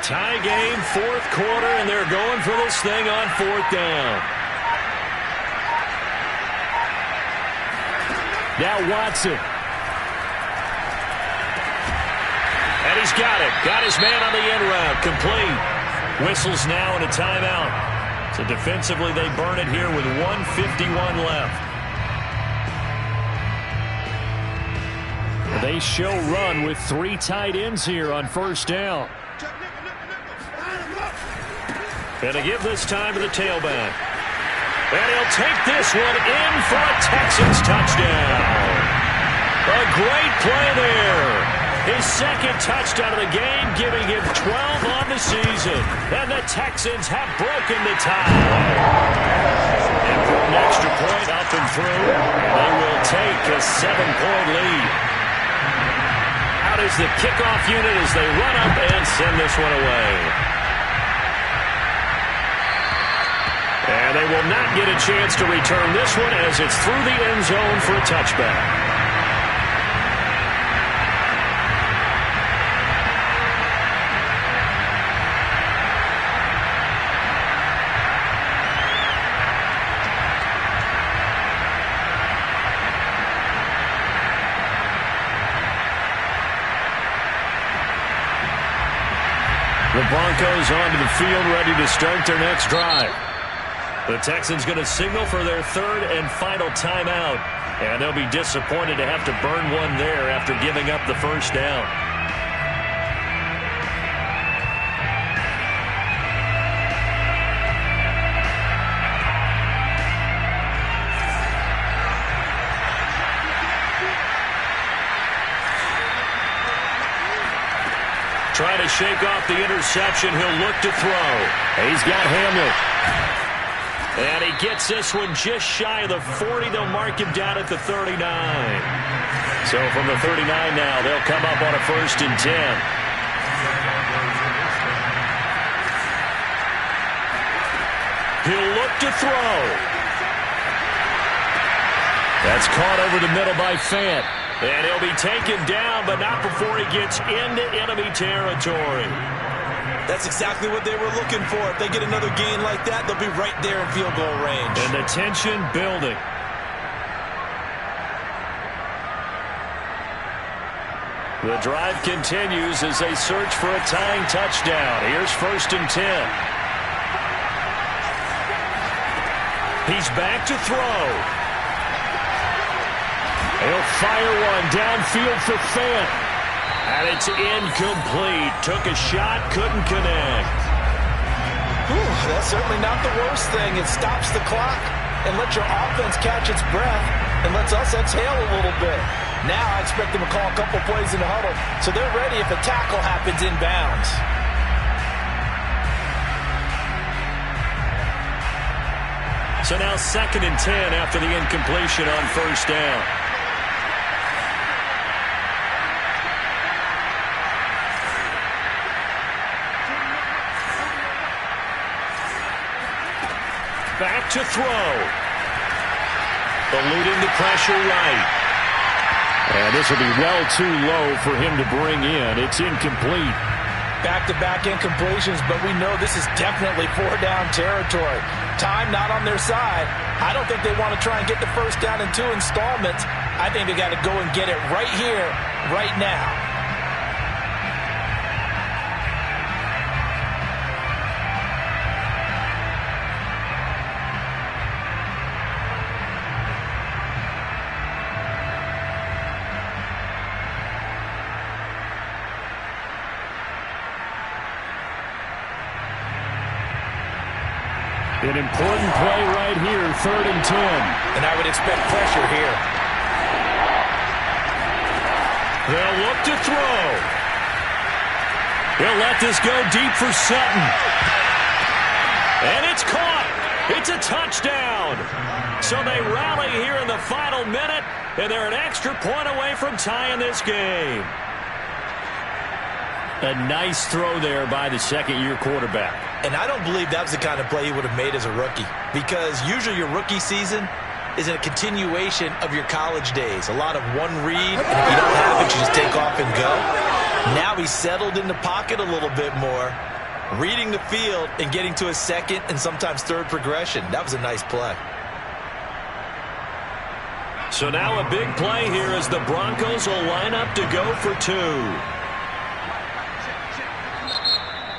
Tie game, fourth quarter, and they're going for this thing on fourth down. Now Watson. And he's got it. Got his man on the end route. Complete. Whistles now and a timeout. So defensively they burn it here with 1:51 left. They show run with 3 tight ends here on first down. And to give this time to the tailback. And he'll take this one in for a Texans touchdown. A great play there. His second touchdown of the game, giving him 12 on the season. And the Texans have broken the tie. And for an extra point up and through, they will take a 7-point lead. Out out is the kickoff unit as they run up and send this one away. And they will not get a chance to return this one as it's through the end zone for a touchback. The Broncos onto the field, ready to start their next drive. The Texans going to signal for their third and final timeout. And they'll be disappointed to have to burn one there after giving up the first down. Trying to shake off the interception. He'll look to throw. He's got Hamler. And he gets this one just shy of the 40. They'll mark him down at the 39. So from the 39 now, they'll come up on a 1st and 10. He'll look to throw. That's caught over the middle by Fant. And he'll be taken down, but not before he gets into enemy territory. That's exactly what they were looking for. If they get another gain like that, they'll be right there in field goal range. And the tension building. The drive continues as they search for a tying touchdown. Here's 1st and 10. He's back to throw. He'll fire one downfield for Fant. And it's incomplete. Took a shot, couldn't connect. Whew, that's certainly not the worst thing. It stops the clock and lets your offense catch its breath and lets us exhale a little bit. Now I expect them to call a couple plays in the huddle so they're ready if a tackle happens inbounds. So now 2nd and 10 after the incompletion on 1st down. Back to throw. Eluding the pressure right. And this will be well too low for him to bring in. It's incomplete. Back-to-back incompletions, but we know this is definitely 4-down territory. Time not on their side. I don't think they want to try and get the first down in 2 installments. I think they got to go and get it right here, right now. An important play right here, 3rd and 10. And I would expect pressure here. They'll look to throw. He'll let this go deep for Sutton. And it's caught. It's a touchdown. So they rally here in the final minute, and they're an extra point away from tying this game. A nice throw there by the second-year quarterback. And I don't believe that was the kind of play he would have made as a rookie, because usually your rookie season is a continuation of your college days. A lot of one read, and if you don't have it, you just take off and go. Now he's settled in the pocket a little bit more, reading the field and getting to a second and sometimes third progression. That was a nice play. So now a big play here as the Broncos will line up to go for 2.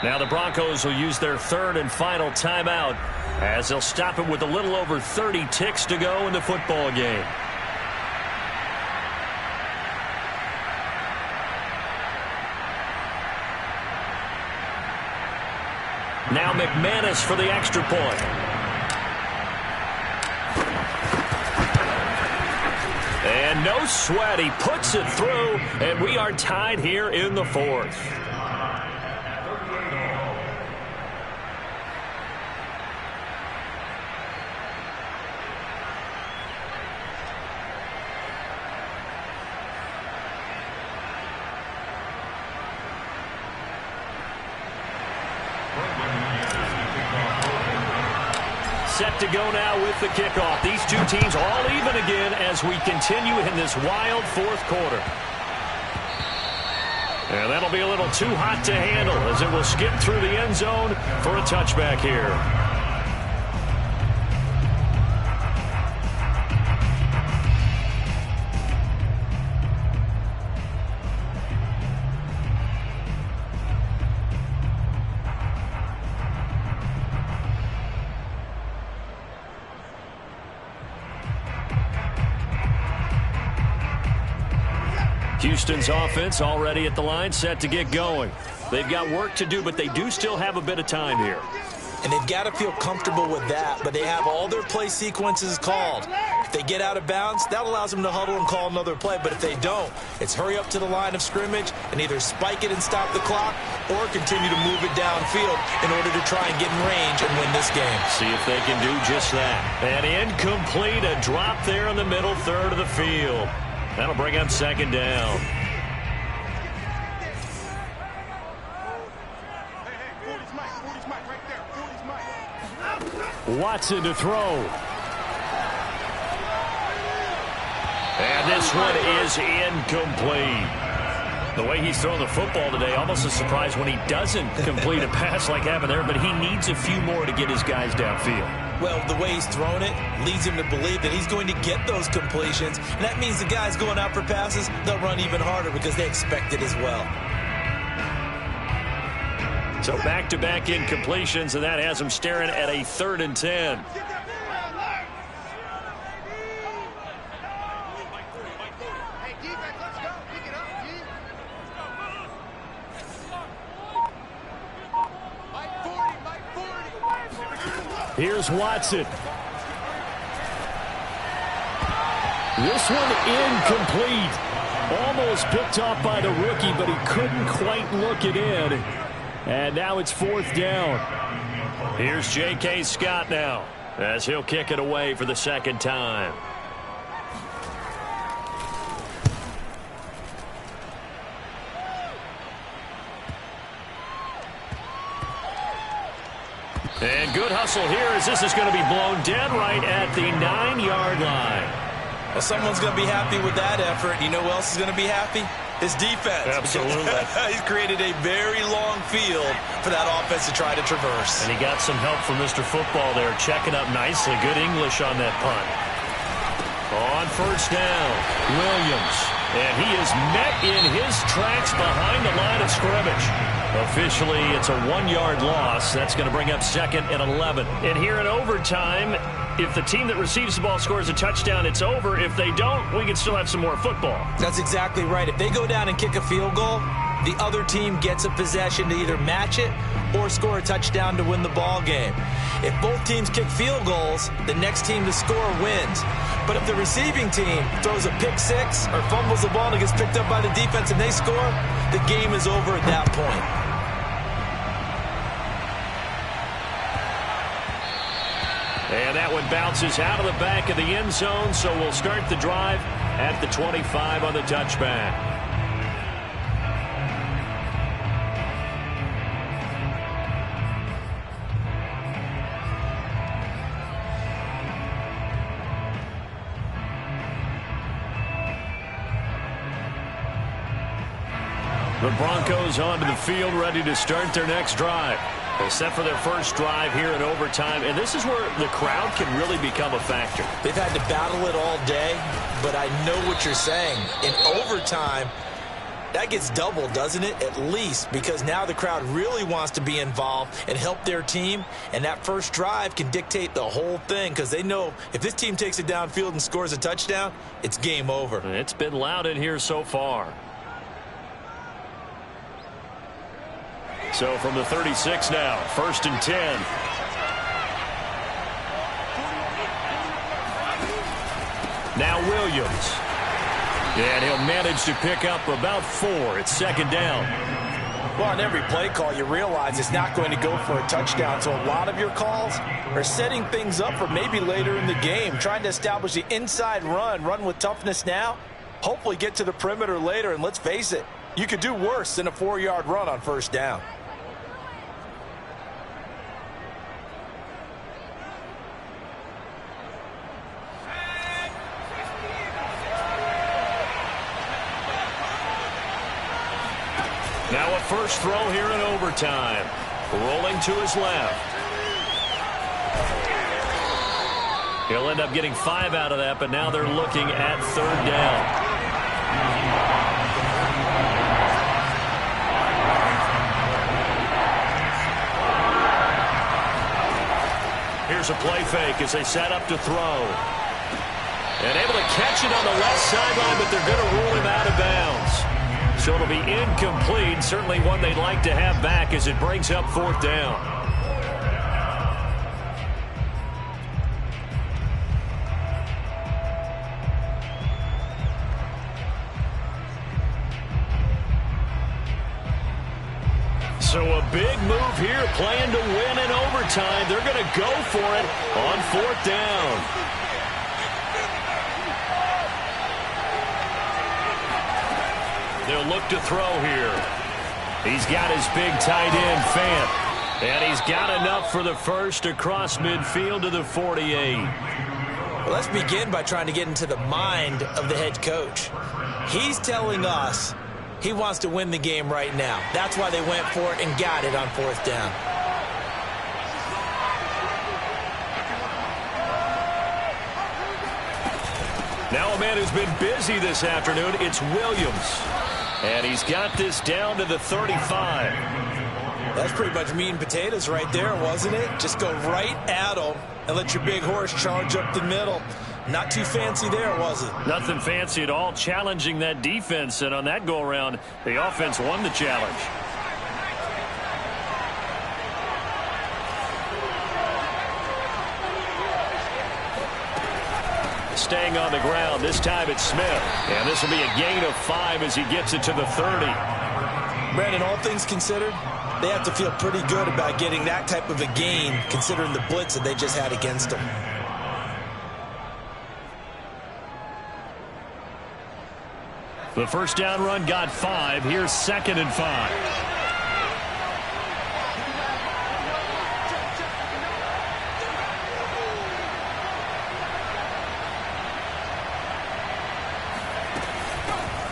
Now the Broncos will use their 3rd and final timeout as they'll stop it with a little over 30 ticks to go in the football game. Now McManus for the extra point. And no sweat. He puts it through, and we are tied here in the 4th. set to go now with the kickoff. These two teams all even again as we continue in this wild fourth quarter. And that'll be a little too hot to handle as it will skip through the end zone for a touchback here. Houston's offense already at the line, set to get going. They've got work to do, but they do still have a bit of time here. And they've got to feel comfortable with that, but they have all their play sequences called. If they get out of bounds, that allows them to huddle and call another play. But if they don't, it's hurry up to the line of scrimmage and either spike it and stop the clock or continue to move it downfield in order to try and get in range and win this game. See if they can do just that. And incomplete, a drop there in the middle third of the field. That'll bring up second down. Watson to throw. And this one is incomplete. The way he's throwing the football today, almost a surprise when he doesn't complete a pass like happened there, but he needs a few more to get his guys downfield. Well, the way he's thrown it leads him to believe that he's going to get those completions. And that means the guys going out for passes, they'll run even harder because they expect it as well. So back-to-back incompletions, and that has him staring at a 3rd and 10. Here's Watson. This one incomplete. Almost picked off by the rookie, but he couldn't quite look it in. And now it's 4th down. Here's J.K. Scott now as he'll kick it away for the second time. And good hustle here as this is going to be blown dead right at the 9-yard line. Well, someone's going to be happy with that effort. You know who else is going to be happy? His defense. Absolutely. He's created a very long field for that offense to try to traverse. And he got some help from Mr. Football there, checking up nicely. Good English on that punt. On first down, Williams. And he is met in his tracks behind the line of scrimmage. Officially, it's a 1-yard loss. That's going to bring up 2nd and 11. And here in overtime, if the team that receives the ball scores a touchdown, it's over. If they don't, we can still have some more football. That's exactly right. If they go down and kick a field goal, the other team gets a possession to either match it or score a touchdown to win the ball game. If both teams kick field goals, the next team to score wins. But if the receiving team throws a pick six or fumbles the ball and it gets picked up by the defense and they score, the game is over at that point. And that one bounces out of the back of the end zone, so we'll start the drive at the 25 on the touchback. The Broncos onto the field, ready to start their next drive. They set for their first drive here in overtime, and this is where the crowd can really become a factor. They've had to battle it all day, but I know what you're saying. In overtime, that gets doubled, doesn't it? At least, because now the crowd really wants to be involved and help their team, and that first drive can dictate the whole thing because they know if this team takes it downfield and scores a touchdown, it's game over. It's been loud in here so far. So from the 36 now, 1st and 10. Now Williams. And he'll manage to pick up about 4. It's 2nd down. Well, on every play call, you realize it's not going to go for a touchdown. So a lot of your calls are setting things up for maybe later in the game, trying to establish the inside run with toughness now, hopefully get to the perimeter later. And let's face it, you could do worse than a 4-yard run on first down. Now a first throw here in overtime. Rolling to his left. He'll end up getting 5 out of that, but now they're looking at 3rd down. Here's a play fake as they set up to throw. And able to catch it on the left sideline, but they're going to rule him out of bounds. So it'll be incomplete. Certainly one they'd like to have back as it brings up 4th down. So a big move here, playing to win in overtime. They're going to go for it on 4th down. They'll look to throw here. He's got his big tight end, Fant. And he's got enough for the first across midfield to the 48. Well, let's begin by trying to get into the mind of the head coach. He's telling us he wants to win the game right now. That's why they went for it and got it on 4th down. Now a man who's been busy this afternoon, it's Williams. And he's got this down to the 35. That's pretty much meat and potatoes right there, wasn't it? Just go right at him and let your big horse charge up the middle. Not too fancy there, was it? Nothing fancy at all, challenging that defense. And on that go-around, the offense won the challenge. Staying on the ground, this time it's Smith. And this will be a gain of 5 as he gets it to the 30. Brandon, all things considered, they have to feel pretty good about getting that type of a gain, considering the blitz that they just had against them. The first down run got 5. Here's 2nd and 5.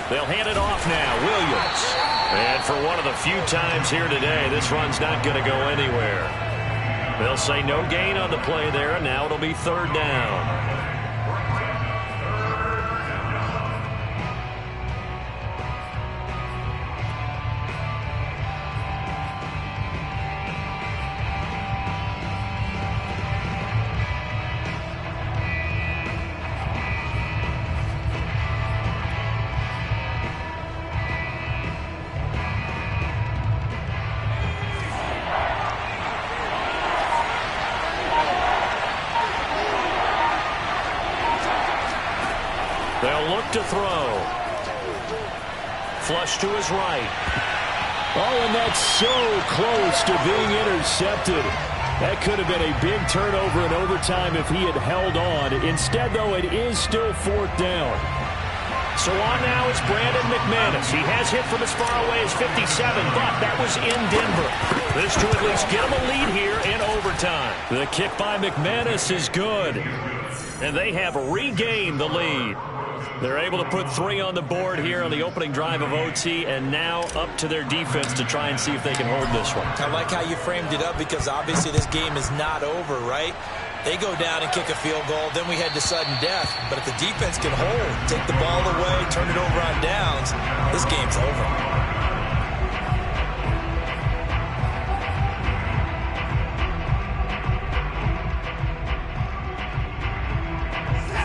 They'll hand it off now. Williams. And for one of the few times here today, this run's not going to go anywhere. They'll say no gain on the play there, and now it'll be 3rd down. They'll look to throw. Flush to his right. Oh, and that's so close to being intercepted. That could have been a big turnover in overtime if he had held on. Instead, though, it is still 4th down. So on now is Brandon McManus. He has hit from as far away as 57, but that was in Denver. This to at least get him a lead here in overtime. The kick by McManus is good. And they have regained the lead. They're able to put 3 on the board here on the opening drive of OT, and now up to their defense to try and see if they can hold this one. I like how you framed it up, because obviously this game is not over, right? They go down and kick a field goal, then we head to sudden death. But if the defense can hold, take the ball away, turn it over on downs, this game's over.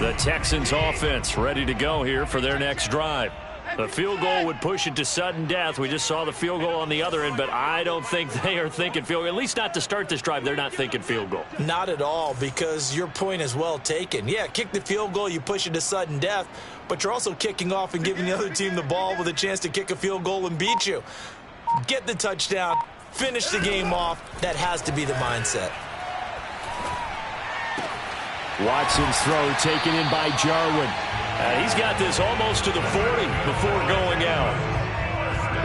The Texans offense ready to go here for their next drive. The field goal would push it to sudden death. We just saw the field goal on the other end, but I don't think they are thinking field goal. At least not to start this drive. They're not thinking field goal. Not at all, because your point is well taken. Yeah, kick the field goal, you push it to sudden death, but you're also kicking off and giving the other team the ball with a chance to kick a field goal and beat you. Get the touchdown, finish the game off. That has to be the mindset. Watson's throw taken in by Jarwin. He's got this almost to the 40 before going out.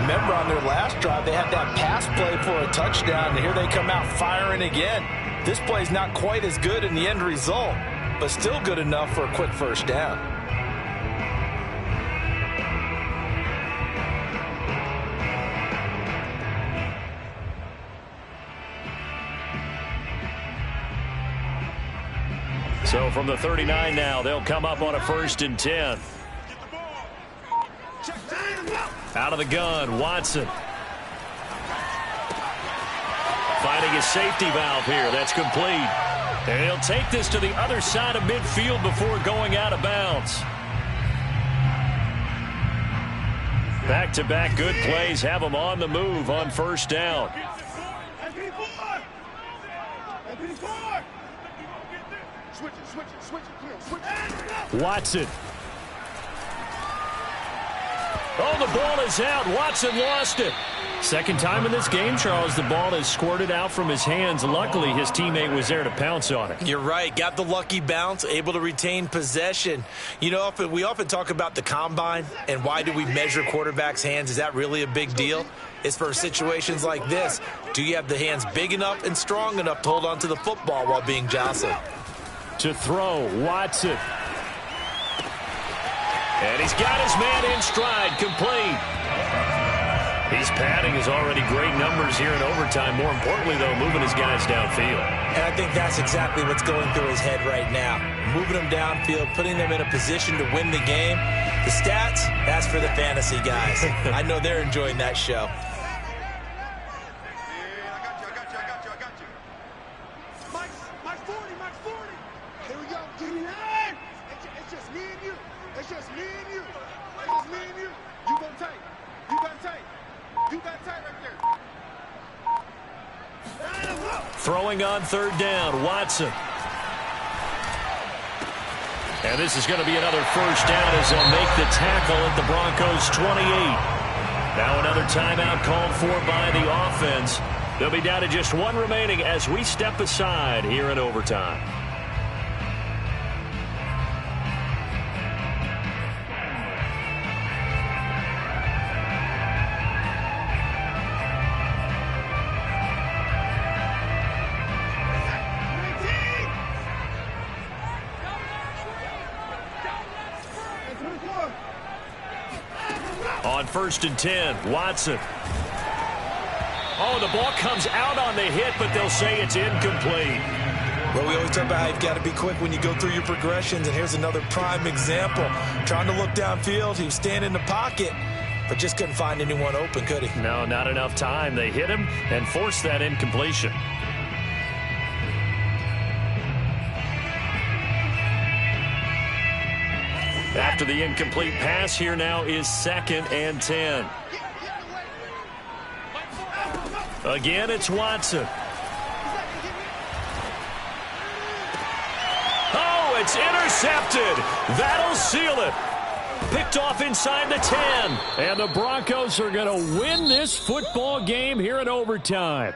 Remember, on their last drive, they had that pass play for a touchdown, and here they come out firing again. This play's not quite as good in the end result, but still good enough for a quick first down. So from the 39 now, they'll come up on a 1st and 10. Out of the gun, Watson. Finding a safety valve here. That's complete. And he'll take this to the other side of midfield before going out of bounds. Back-to-back good plays have them on the move on 1st down. Watson. Oh, the ball is out. Watson lost it. Second time in this game, Charles, the ball has squirted out from his hands. Luckily, his teammate was there to pounce on it. You're right. Got the lucky bounce, able to retain possession. You know, we often talk about the combine and why do we measure quarterbacks' hands. Is that really a big deal? It's for situations like this. Do you have the hands big enough and strong enough to hold on to the football while being jostled? To throw, Watson. And he's got his man in stride, complete. He's padding his already great numbers here in overtime. More importantly, though, moving his guys downfield. And I think that's exactly what's going through his head right now. Moving them downfield, putting them in a position to win the game. The stats, that's for the fantasy guys. I know they're enjoying that show. Mike 40. Here we go. Give me that. It's just me and you. It's just me and you. It's just me and you. You gonna take. You got tight. You got tight right there. Throwing on 3rd down, Watson. And this is going to be another 1st down as they'll make the tackle at the Broncos' 28. Now another timeout called for by the offense. They'll be down to just 1 remaining as we step aside here in overtime. On 1st and 10, Watson. Oh, the ball comes out on the hit, but they'll say it's incomplete. Well, we always talk about how you've got to be quick when you go through your progressions, and here's another prime example. Trying to look downfield, he was standing in the pocket, but just couldn't find anyone open, could he? No, not enough time. They hit him and forced that incompletion. After the incomplete pass, here now is 2nd and 10. Again, it's Watson. Oh, it's intercepted. That'll seal it. Picked off inside the 10. And the Broncos are going to win this football game here in overtime.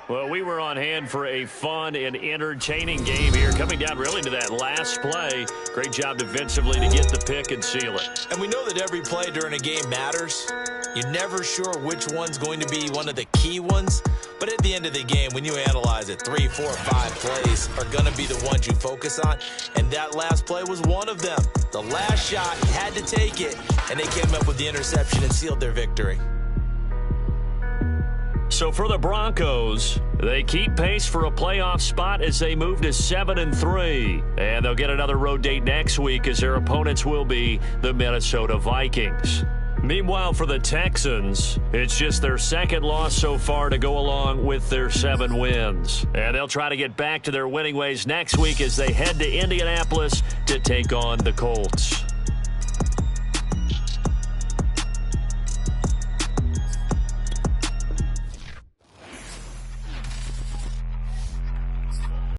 Well, we were on hand for a fun and entertaining game here. Coming down really to that last play. Great job defensively to get the pick and seal it. And we know that every play during a game matters. You're never sure which one's going to be one of the key ones. But at the end of the game, when you analyze it, 3, 4, 5 plays are going to be the ones you focus on. And that last play was one of them. The last shot, he had to take it, and they came up with the interception and sealed their victory. So for the Broncos, they keep pace for a playoff spot as they move to 7-3. And they'll get another road date next week as their opponents will be the Minnesota Vikings. Meanwhile, for the Texans, it's just their 2nd loss so far to go along with their 7 wins. And they'll try to get back to their winning ways next week as they head to Indianapolis to take on the Colts.